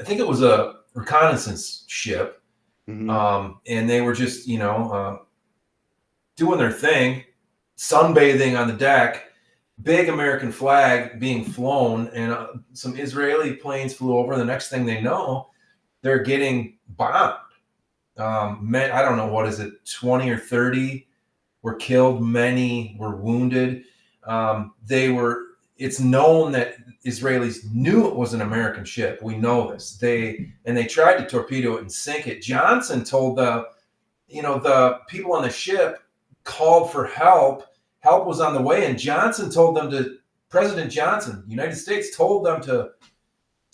Speaker 3: think it was a reconnaissance ship, and they were just doing their thing, sunbathing on the deck. Big American flag being flown, and some Israeli planes flew over. The next thing they know, they're getting bombed. I don't know, what is it, 20 or 30 were killed, many were wounded. It's known that Israelis knew it was an American ship. We know this. They tried to torpedo it and sink it. Johnson told the people on the ship called for help. Help was on the way, and Johnson told them President Johnson, United States, told them to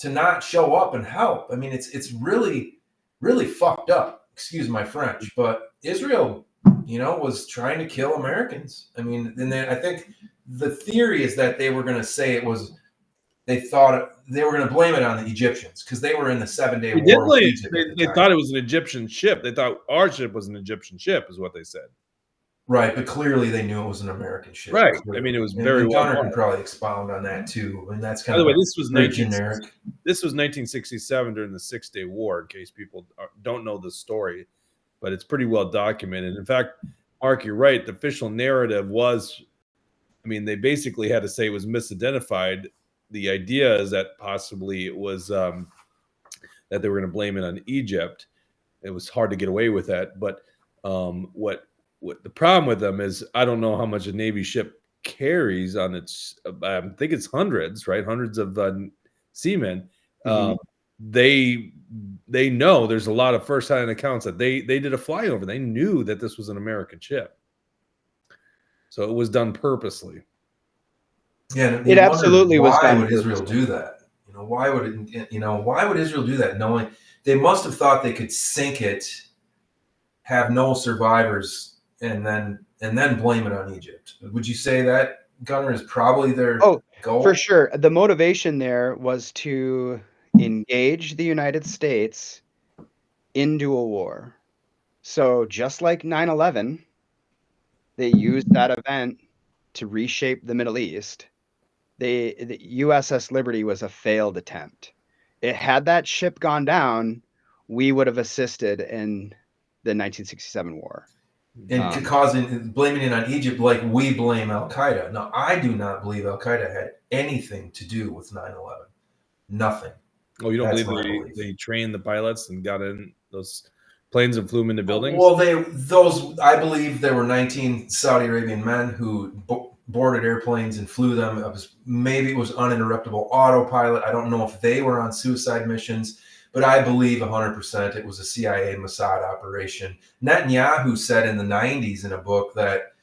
Speaker 3: not show up and help. I mean, it's really, really fucked up. Excuse my French, but Israel, was trying to kill Americans. I mean, and then I think the theory is that they were going to say they thought they were going to blame it on the Egyptians because they were in the 7-day war with Egypt.
Speaker 1: They thought it was an Egyptian ship. They thought our ship was an Egyptian ship, is what they said.
Speaker 3: Right, but clearly they knew it was an American ship.
Speaker 1: Right.
Speaker 3: Clearly.
Speaker 1: I mean, it was very well.
Speaker 3: Gunnar can probably expound on that too, and that's kind
Speaker 1: of. By the way,
Speaker 3: generic.
Speaker 1: This was 1967 during the 6-day war. In case people don't know the story, but it's pretty well documented. In fact, Mark, you're right. The official narrative was, they basically had to say it was misidentified. The idea is that possibly it was that they were going to blame it on Egypt. It was hard to get away with that, but what the problem with them is, I don't know how much a Navy ship carries on its. I think it's hundreds, right? Hundreds of seamen. They know there's a lot of first-hand accounts that they did a flyover. They knew that this was an American ship, so it was done purposely.
Speaker 3: Yeah,
Speaker 2: it absolutely was done.
Speaker 3: Why would Israel do that? Why would Israel do that? Knowing they must have thought they could sink it, have no survivors, and then blame it on Egypt. Would you say that, Gunnar, is probably their goal?
Speaker 2: For sure. The motivation there was to engage the United States into a war. So just like 9/11, they used that event to reshape the Middle East. The USS Liberty was a failed attempt. Had that ship gone down, we would have assisted in the 1967 war.
Speaker 3: And blaming it on Egypt like we blame Al-Qaeda. Now, I do not believe Al-Qaeda had anything to do with 9/11. Nothing.
Speaker 1: Oh, you don't believe they trained the pilots and got in those planes and flew them into buildings?
Speaker 3: Well, I believe there were 19 Saudi Arabian men who boarded airplanes and flew them. Maybe it was uninterruptible autopilot. I don't know if they were on suicide missions. But I believe 100% it was a CIA Mossad operation. Netanyahu said in the 90s in a book that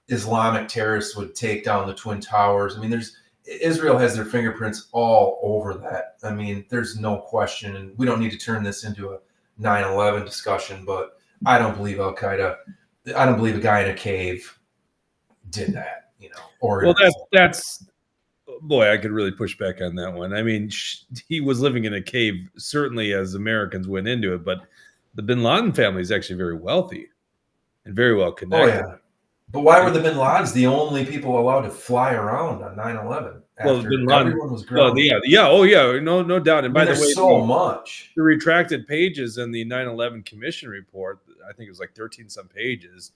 Speaker 3: Islamic terrorists would take down the Twin Towers. Israel has their fingerprints all over that. There's no question. And we don't need to turn this into a 9/11 discussion, but I don't believe Al-Qaeda. I don't believe a guy in a cave did that,
Speaker 1: Well, that's boy, I could really push back on that one. I mean, he was living in a cave, certainly as Americans went into it, but the Bin Laden family is actually very wealthy and very well
Speaker 3: Oh,
Speaker 1: connected.
Speaker 3: yeah. But why were the Bin Ladens the only people allowed to fly around on 9/11
Speaker 1: Well,
Speaker 3: after
Speaker 1: Bin Laden,
Speaker 3: everyone was
Speaker 1: well,
Speaker 3: grounded?
Speaker 1: no doubt. And
Speaker 3: I mean,
Speaker 1: by the way,
Speaker 3: there's so much.
Speaker 1: the retracted pages in the 9/11 Commission report, I think it was like 13 some pages,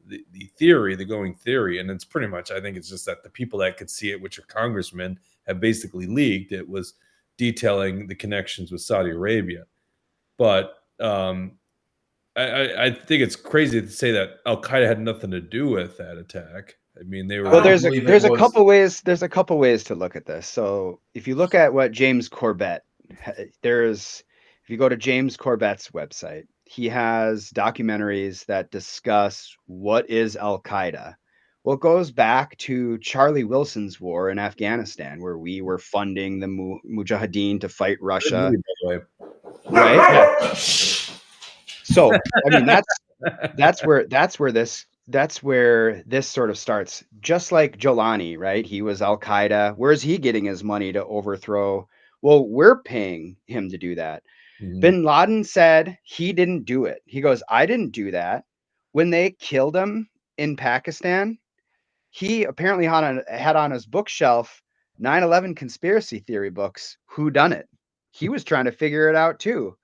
Speaker 1: the theory, the going theory, and it's pretty much, I think it's just that the people that could see it, which are congressmen, have basically leaked. It was detailing the connections with Saudi Arabia. But I think it's crazy to say that Al-Qaeda had nothing to do with that attack. I mean, they were.
Speaker 2: Well,
Speaker 3: I don't
Speaker 2: there's
Speaker 3: believe
Speaker 2: a
Speaker 3: it was-
Speaker 2: couple ways. There's a couple ways to look at this. So if you look at what James Corbett, if you go to James Corbett's website, he has documentaries that discuss what is Al-Qaeda. Well, it goes back to Charlie Wilson's war in Afghanistan, where we were funding the Mujahideen to fight Russia,
Speaker 1: By the way.
Speaker 2: right? So I mean that's where this sort of starts. Just like Jolani, right? He was Al-Qaeda. Where's he getting his money to overthrow? Well, we're paying him to do that.
Speaker 1: Mhm.
Speaker 2: Bin Laden said he didn't do it. He goes, I didn't do that. When they killed him in Pakistan, he apparently had on his bookshelf 9/11 conspiracy theory books. Who done it? He was trying to figure it out too.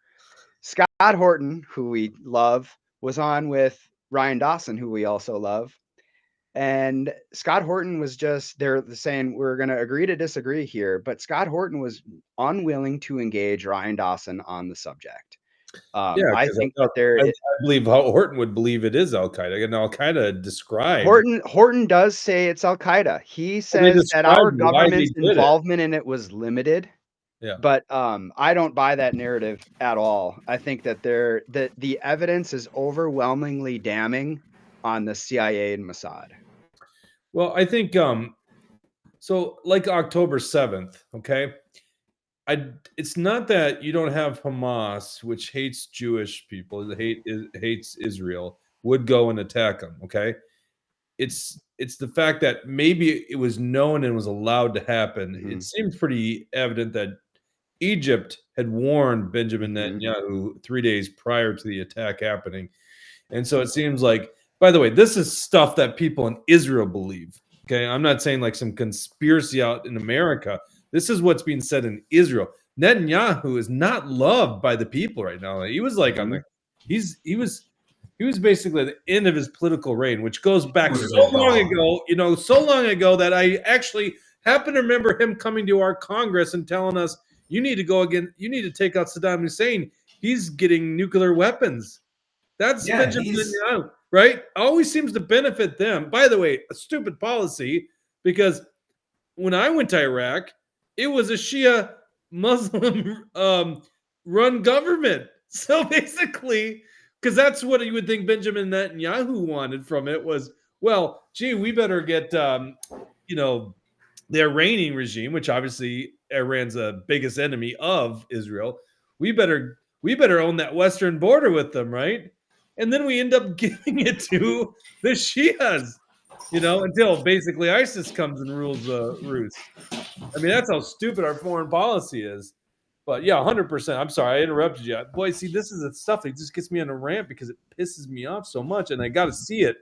Speaker 2: Scott Horton, who we love, was on with Ryan Dawson, who we also love. And Scott Horton was they're saying, we're going to agree to disagree here. But Scott Horton was unwilling to engage Ryan Dawson on the subject. I think that
Speaker 1: I believe how Horton would believe it is Al-Qaeda. And Al-Qaeda described.
Speaker 2: Horton does say it's Al-Qaeda. He says that our government's involvement in it was limited.
Speaker 1: Yeah.
Speaker 2: But I don't buy that narrative at all. I think that the evidence is overwhelmingly damning on the CIA and Mossad.
Speaker 1: Well, I think so like October 7th, okay? It's not that you don't have Hamas, which hates Jewish people, hates Israel, would go and attack them, okay? It's the fact that maybe it was known and was allowed to happen.
Speaker 2: Mm-hmm.
Speaker 1: It seems pretty evident that Egypt had warned Benjamin Netanyahu 3 days prior to the attack happening. And so it seems like, by the way, this is stuff that people in Israel believe. Okay. I'm not saying like some conspiracy out in America. This is what's being said in Israel. Netanyahu is not loved by the people right now. He was like on the, he was basically at the end of his political reign, which goes back so long ago that I actually happen to remember him coming to our Congress and telling us, you need to go again. You need to take out Saddam Hussein. He's getting nuclear weapons. That's Benjamin Netanyahu, right? Always seems to benefit them. By the way, a stupid policy, because when I went to Iraq, it was a Shia Muslim run government. So basically, because that's what you would think Benjamin Netanyahu wanted from it was, well, gee, we better get, the Iranian regime, which obviously Iran's the biggest enemy of Israel. We better own that western border with them, right? And then we end up giving it to the Shias, until basically ISIS comes and rules the roost. I mean, that's how stupid our foreign policy is. But yeah, 100%. I'm sorry, I interrupted you. Boy, see, this is the stuff that just gets me on a rant because it pisses me off so much. And I got to see it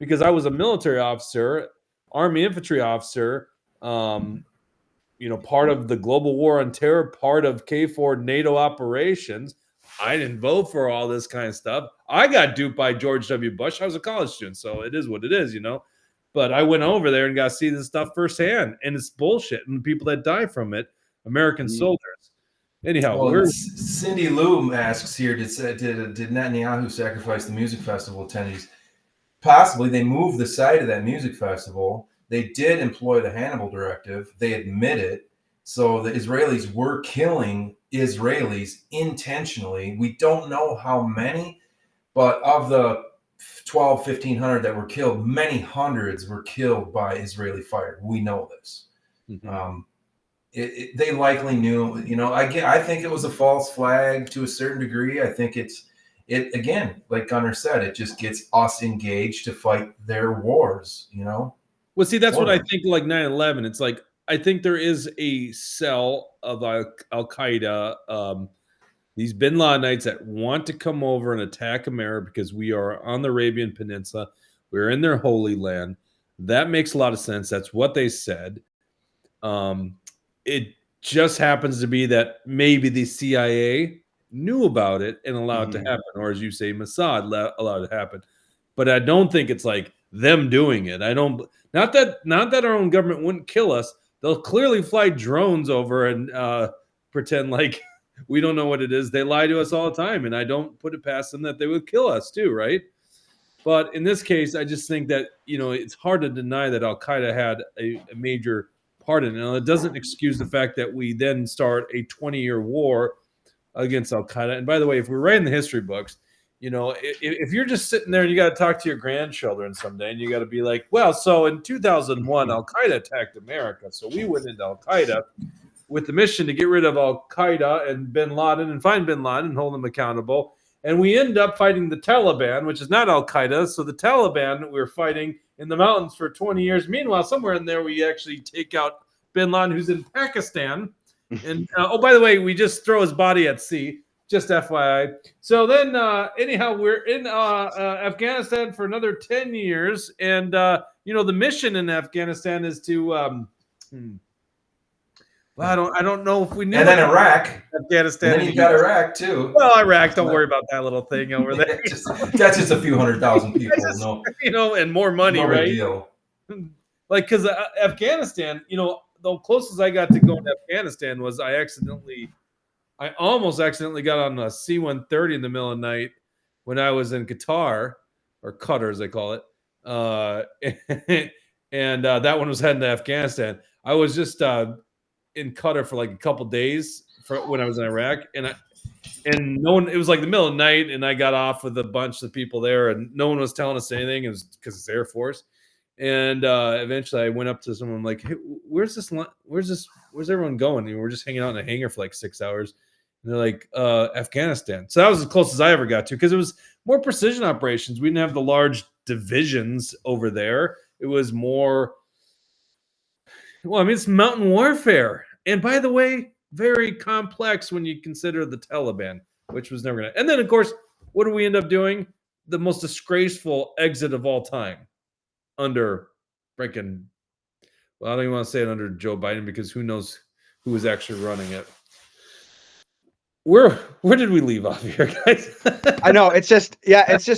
Speaker 1: because I was a military officer, Army infantry officer, part of the global war on terror, part of KFOR NATO operations. I didn't vote for all this kind of stuff. I got duped by George W. Bush. I was a college student, so it is what it is, But I went over there and got to see this stuff firsthand, and it's bullshit. And the people that die from it, American soldiers. Anyhow,
Speaker 3: Cindy Lou asks here, did Netanyahu sacrifice the music festival attendees? Possibly. They moved the site of that music festival. They did employ the Hannibal Directive. They admit it. So the Israelis were killing Israelis intentionally. We don't know how many, but of the 1,500 that were killed, many hundreds were killed by Israeli fire. We know this. Mm-hmm. They likely knew, I think it was a false flag to a certain degree. I think it again, like Gunnar said, it just gets us engaged to fight their wars,
Speaker 1: Well, see, that's what I think like 9/11. It's like I think there is a cell of Al Qaeda, these Bin Ladenites that want to come over and attack America because we are on the Arabian Peninsula. We're in their holy land. That makes a lot of sense. That's what they said. It just happens to be that maybe the CIA knew about it and allowed it to happen, or as you say, Mossad allowed it to happen. But I don't think it's like them doing it. I don't. Not that our own government wouldn't kill us. They'll clearly fly drones over and pretend like we don't know what it is. They lie to us all the time, and I don't put it past them that they would kill us too, right? But in this case, I just think that it's hard to deny that Al Qaeda had a major part in it. Now, it doesn't excuse the fact that we then start a 20-year war against Al Qaeda. And by the way, if we're writing the history books, if you're just sitting there and you got to talk to your grandchildren someday, and you got to be like, well, so in 2001, Al Qaeda attacked America, so we went into Al Qaeda with the mission to get rid of Al Qaeda and Bin Laden and find Bin Laden and hold them accountable. And we end up fighting the Taliban, which is not Al Qaeda. So the Taliban we're fighting in the mountains for 20 years. Meanwhile, somewhere in there, we actually take out Bin Laden, who's in Pakistan. And oh, by the way, we just throw his body at sea. Just FYI. So then, anyhow, we're in Afghanistan for another 10 years. And, the mission in Afghanistan is to well, I don't know if we knew.
Speaker 3: And then Iraq,
Speaker 1: Afghanistan.
Speaker 3: And then you got Iraq too.
Speaker 1: Well, Iraq, don't worry about that little thing over there.
Speaker 3: That's just a few 100,000 people,
Speaker 1: and more money,
Speaker 3: no
Speaker 1: right?
Speaker 3: Deal.
Speaker 1: Like, because Afghanistan, the closest I got to going to Afghanistan was I almost accidentally got on a C-130 in the middle of the night when I was in Qatar, or Qatar as they call it, and that one was heading to Afghanistan. I was just in Qatar for like a couple days when I was in Iraq, and no one. It was like the middle of the night, and I got off with a bunch of people there, and no one was telling us anything. It was because it's Air Force, and eventually I went up to someone like, "Hey, where's everyone going?" And we're just hanging out in a hangar for like 6 hours, and they're like, "Afghanistan." So that was as close as I ever got to, because it was more precision operations. We didn't have the large divisions over there. It was more. Well, I mean, it's mountain warfare. And by the way, very complex when you consider the Taliban, which was never going to. And then, of course, what do we end up doing? The most disgraceful exit of all time under freaking, well, I don't even want to say it under Joe Biden, because who knows who was actually running it. Where did we leave off here, guys?
Speaker 2: I know,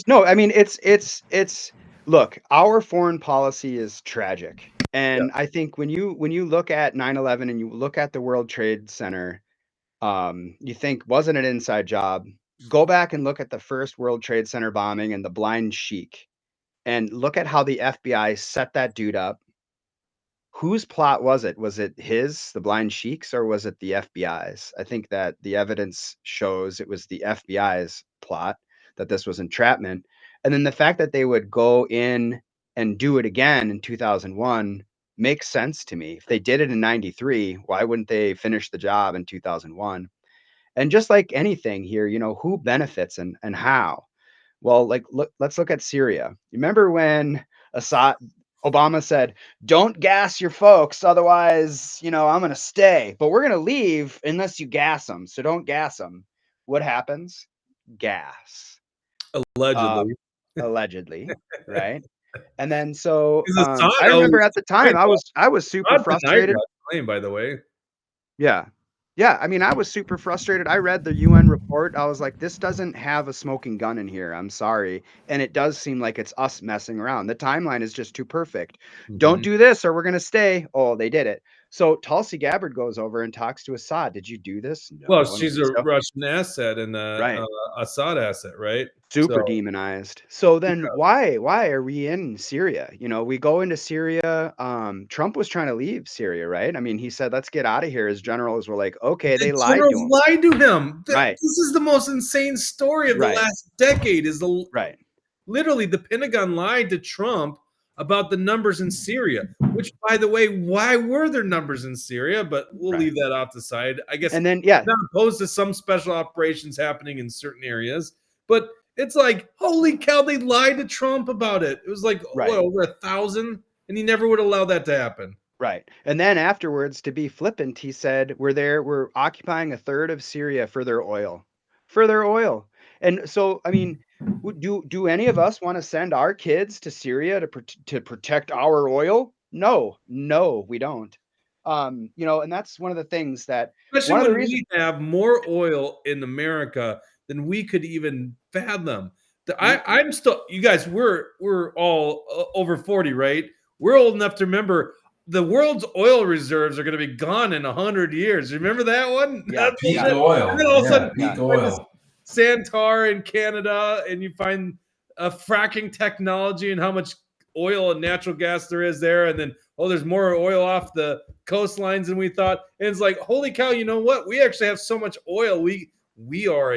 Speaker 2: no, I mean, it's look, our foreign policy is tragic. And I think when you look at 9/11 and you look at the World Trade Center, you think, wasn't an inside job? Go back and look at the first World Trade Center bombing and the Blind Sheik, and look at how the FBI set that dude up. Whose plot was it? Was it the Blind Sheik's, or was it the FBI's? I think that the evidence shows it was the FBI's plot, that this was entrapment. And then the fact that they would go in and do it again in 2001 makes sense to me. If they did it in 93, why wouldn't they finish the job in 2001? And just like anything here, who benefits and how? Well, let's look at Syria. You remember when Obama said, "Don't gas your folks, otherwise, I'm going to stay, but we're going to leave unless you gas them. So don't gas them." What happens? Gas. Allegedly, right? And then I remember at the time I was super frustrated.
Speaker 1: Claim, by the way.
Speaker 2: Yeah. I mean, I was super frustrated. I read the UN report. I was like, this doesn't have a smoking gun in here. I'm sorry. And it does seem like it's us messing around. The timeline is just too perfect. Mm-hmm. Don't do this or we're going to stay. Oh, they did it. So Tulsi Gabbard goes over and talks to Assad. Did you do this? No.
Speaker 1: Well, she's a Russian asset and Assad asset, right?
Speaker 2: Super demonized. So then why are we in Syria? We go into Syria. Trump was trying to leave Syria, right? I mean, he said, "Let's get out of here." His generals were like, "Okay," they lied to him.
Speaker 1: Lied to him. Right. This is the most insane story of the last decade. Literally, the Pentagon lied to Trump about the numbers in Syria, which, by the way, why were there numbers in Syria? But we'll leave that off the side. I guess, and then, not opposed to some special operations happening in certain areas, but it's like, holy cow, they lied to Trump about it. It was like, over 1,000, and he never would allow that to happen.
Speaker 2: Right. And then afterwards, to be flippant, he said, we're occupying a third of Syria for their oil. For their oil. And so, I mean, do any of us want to send our kids to Syria to protect our oil? No, we don't. And that's one of the things that
Speaker 1: Especially
Speaker 2: one of the
Speaker 1: when
Speaker 2: reasons.
Speaker 1: we have more oil in America than we could even fathom. I'm still, you guys, we're all over 40, right? We're old enough to remember the world's oil reserves are going to be gone in 100 years. Remember that one?
Speaker 2: Yeah,
Speaker 3: Peak
Speaker 2: yeah.
Speaker 3: oil.
Speaker 1: And then all of a sudden,
Speaker 3: Peak
Speaker 1: you find this
Speaker 3: oil.
Speaker 1: Santar in Canada, and you find fracking technology and how much oil and natural gas there is there, and then there's more oil off the coastlines than we thought. And it's like, holy cow, you know what? We actually have so much oil. We are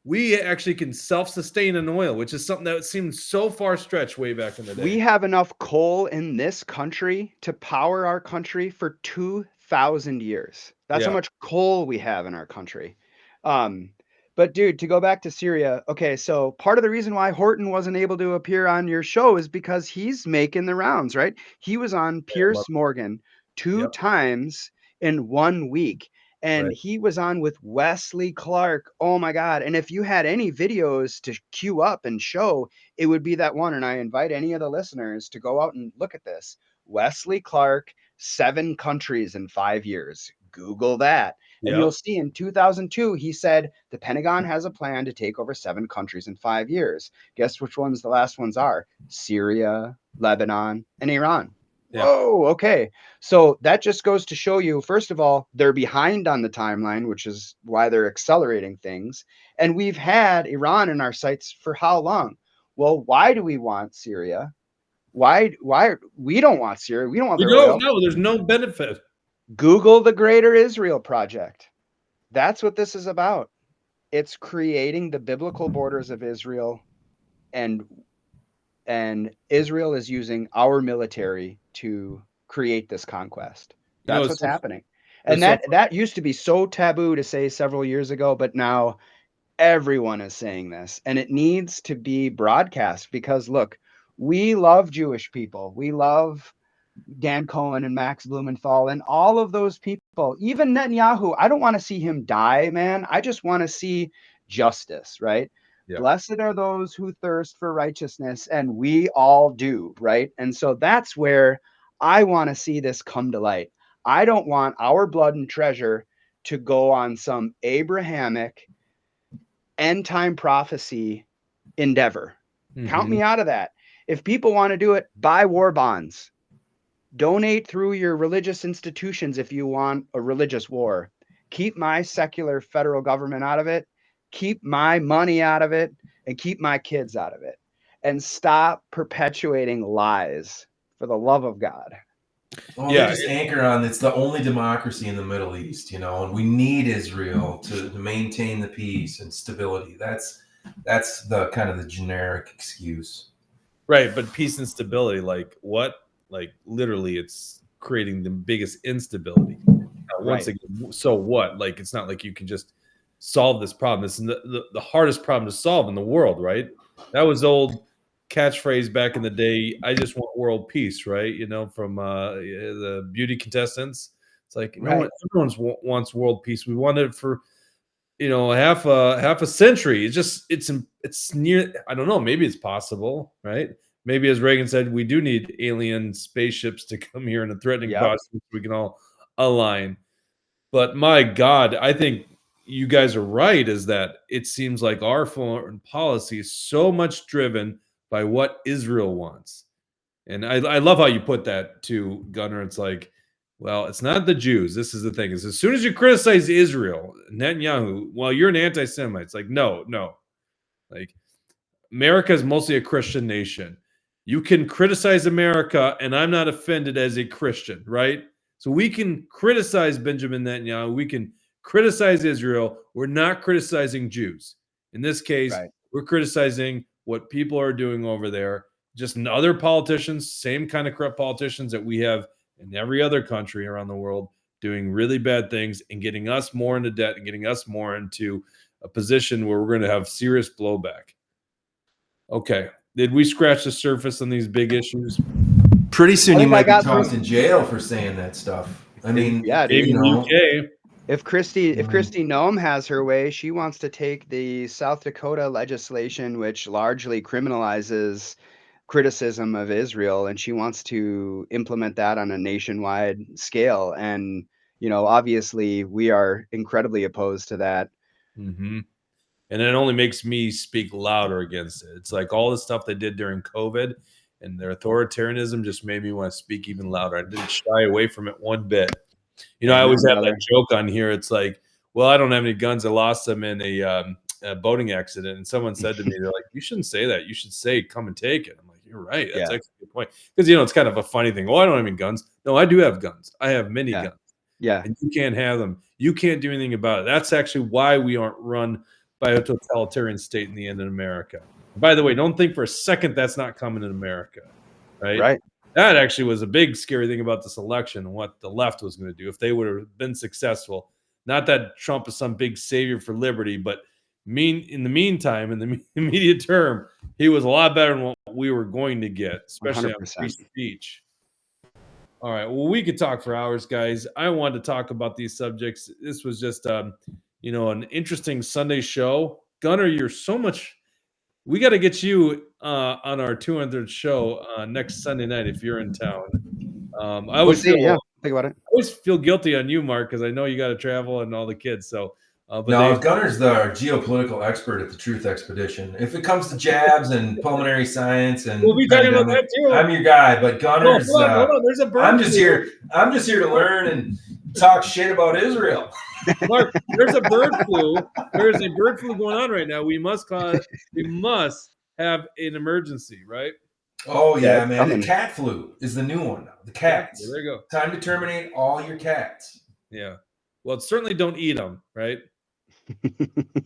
Speaker 1: we actually can self-sustain in oil, which is something that seemed so far stretched way back in the day.
Speaker 2: We have enough coal in this country to power our country for 2,000 years. That's how much coal we have in our country. But dude, to go back to Syria, okay, so part of the reason why Horton wasn't able to appear on your show is because he's making the rounds, right? He was on Piers Morgan 2 times in 1 week. And he was on with Wesley Clark. Oh my God. And if you had any videos to queue up and show, it would be that one. And I invite any of the listeners to go out and look at this. Wesley Clark, 7 countries in 5 years. Google that. And you'll see in 2002, he said the Pentagon has a plan to take over 7 countries in 5 years. Guess which ones the last ones are? Syria, Lebanon, and Iran. Yeah. Whoa, okay. So that just goes to show you, first of all, they're behind on the timeline, which is why they're accelerating things. And we've had Iran in our sights for how long? Well, why do we want Syria? Why we don't want Syria? We don't want their oil.
Speaker 1: No, there's no benefit.
Speaker 2: Google the Greater Israel Project. That's what this is about. It's creating the biblical borders of Israel, and Israel is using our military to create this conquest. That's what's happening. And that used to be so taboo to say several years ago, but now everyone is saying this, and it needs to be broadcast because look, we love Jewish people. We love Dan Cohen and Max Blumenthal and all of those people. Even Netanyahu, I don't want to see him die, man. I just want to see justice, right? Yeah. Blessed are those who thirst for righteousness, and we all do, right? And so that's where I want to see this come to light. I don't want our blood and treasure to go on some Abrahamic end time prophecy endeavor. Count me out of that. If people want to do it, buy war bonds. Donate through your religious institutions if you want a religious war. Keep my secular federal government out of it. Keep my money out of it, and keep my kids out of it. And stop perpetuating lies, for the love of God.
Speaker 3: Well, they just anchor on it's the only democracy in the Middle East, and we need Israel to maintain the peace and stability. That's the kind of the generic excuse.
Speaker 1: Right, but peace and stability, like what? Like literally, it's creating the biggest instability. Once again, so what? Like it's not like you can just solve this problem. It's the hardest problem to solve in the world, right? That was old catchphrase back in the day. I just want world peace, right? From the beauty contestants. It's like everyone wants world peace. We wanted it for half a century. It's near. I don't know. Maybe it's possible, right? Maybe, as Reagan said, we do need alien spaceships to come here in a threatening process so we can all align. But my God, I think you guys are right, is that it seems like our foreign policy is so much driven by what Israel wants. And I love how you put that too, Gunnar. It's like, well, it's not the Jews. This is the thing. Is as soon as you criticize Israel, Netanyahu, well, you're an anti-Semite. It's like, no. Like, America is mostly a Christian nation. You can criticize America, and I'm not offended as a Christian, right? So we can criticize Benjamin Netanyahu. We can criticize Israel. We're not criticizing Jews. In this case, we're criticizing what people are doing over there. Just other politicians, same kind of corrupt politicians that we have in every other country around the world, doing really bad things and getting us more into debt and getting us more into a position where we're going to have serious blowback. Okay. Did we scratch the surface on these big issues?
Speaker 3: Pretty soon
Speaker 2: I
Speaker 3: you
Speaker 2: think I
Speaker 3: might be
Speaker 2: got
Speaker 3: tossed
Speaker 2: through-
Speaker 3: in jail for saying that stuff. I mean,
Speaker 2: Yeah, dude.
Speaker 1: Maybe in the UK.
Speaker 2: If Christy Noem has her way, she wants to take the South Dakota legislation, which largely criminalizes criticism of Israel, and she wants to implement that on a nationwide scale. And, obviously we are incredibly opposed to that.
Speaker 1: Mm-hmm. And it only makes me speak louder against it. It's like all the stuff they did during COVID and their authoritarianism just made me want to speak even louder. I didn't shy away from it one bit. I always have that joke on here. It's like, well, I don't have any guns. I lost them in a boating accident. And someone said to me, they're like, you shouldn't say that. You should say, come and take it. I'm like, you're right. That's actually a good point. Because, it's kind of a funny thing. Oh, I don't have any guns. No, I do have guns. I have many guns.
Speaker 2: Yeah.
Speaker 1: And you can't have them. You can't do anything about it. That's actually why we aren't run by a totalitarian state in the end in America. By the way, don't think for a second that's not coming in America, right?
Speaker 2: Right.
Speaker 1: That actually was a big scary thing about this election and what the left was going to do if they would have been successful. Not that Trump is some big savior for liberty, but in the meantime, in the immediate term, he was a lot better than what we were going to get, especially 100%. On free speech. All right. Well, we could talk for hours, guys. I wanted to talk about these subjects. This was just, an interesting Sunday show. Gunnar, you're so much. We got to get you on our 200th show next Sunday night if you're in town. I always
Speaker 2: think about it.
Speaker 1: I always feel guilty on you, Mark, because I know you got to travel and all the kids. So,
Speaker 3: Gunnar's the geopolitical expert at the Truth Expedition. If it comes to jabs and pulmonary science and
Speaker 1: we'll be talking about that too.
Speaker 3: I'm your guy, but Gunnar's.
Speaker 1: Hold on. There's a bird.
Speaker 3: I'm just here to learn and talk shit about Israel.
Speaker 1: Mark, there's a bird flu. There's a bird flu going on right now. We must have an emergency, right?
Speaker 3: Oh yeah, man. The cat flu is the new one now. The cats.
Speaker 1: There you go.
Speaker 3: Time to terminate all your cats.
Speaker 1: Yeah. Well, certainly don't eat them, right?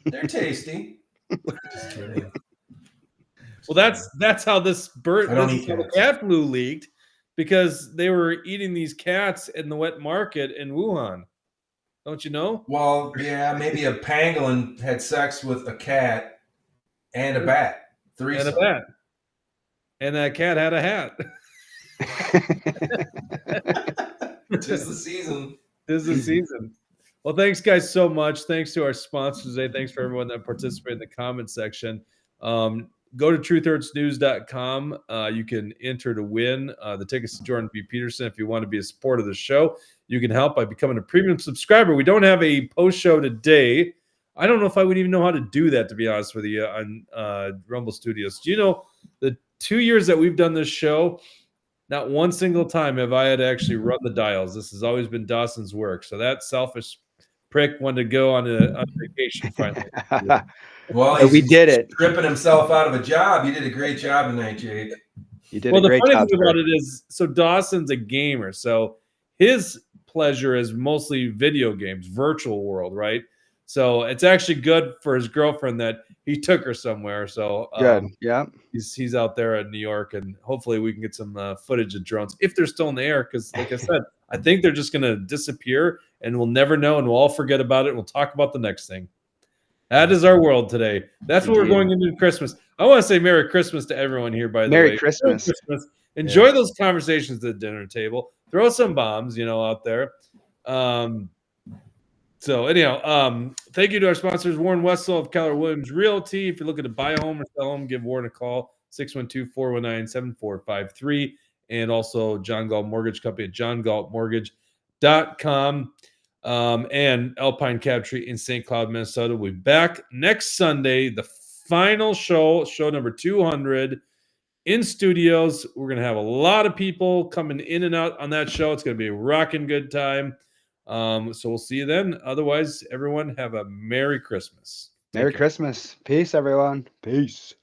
Speaker 3: They're tasty. Just kidding.
Speaker 1: Well, that's how this the cat flu leaked, because they were eating these cats in the wet market in Wuhan. Don't you know?
Speaker 3: Well, yeah, maybe a pangolin had sex with a cat and a bat.
Speaker 1: And a bat. And that cat had a hat.
Speaker 3: 'Tis the season.
Speaker 1: 'Tis the season. Well, thanks, guys, so much. Thanks to our sponsors today. Thanks for everyone that participated in the comment section. Go to truthhurtsnews.com. You can enter to win the tickets to Jordan B. Peterson. If you want to be a supporter of the show, you can help by becoming a premium subscriber. We don't have a post show today. I don't know if I would even know how to do that, to be honest with you, on Rumble Studios. Do you know the 2 years that we've done this show, not one single time have I had to actually run the dials. This has always been Dawson's work. So that selfish prick wanted to go on vacation finally.
Speaker 3: Well,
Speaker 2: we did it.
Speaker 3: Stripping himself out of a job. You did a great job tonight, Jake.
Speaker 2: You did a great job.
Speaker 1: The funny thing about it is, so Dawson's a gamer. So his pleasure is mostly video games, virtual world, right? So it's actually good for his girlfriend that he took her somewhere. So
Speaker 2: good, yeah.
Speaker 1: He's out there in New York, and hopefully we can get some footage of drones if they're still in the air. Because, like I said, I think they're just going to disappear, and we'll never know, and we'll all forget about it. And we'll talk about the next thing. That is our world today. That's what we're going into Christmas. I want to say Merry Christmas to everyone here. By the way,
Speaker 2: Merry Christmas.
Speaker 1: Enjoy those conversations at the dinner table. Throw some bombs, out there. So anyhow, thank you to our sponsors, Warren Wessel of Keller Williams Realty. If you're looking to buy a home or sell a home, give Warren a call, 612-419-7453. And also John Galt Mortgage Company at johngaltmortgage.com. And Alpine Cabtree in St. Cloud, Minnesota. We'll be back next Sunday, the final show number 200 in studios. We're going to have a lot of people coming in and out on that show. It's going to be a rocking good time. So we'll see you then. Otherwise, everyone have a Merry Christmas.
Speaker 2: Merry Christmas. Peace, everyone. Peace.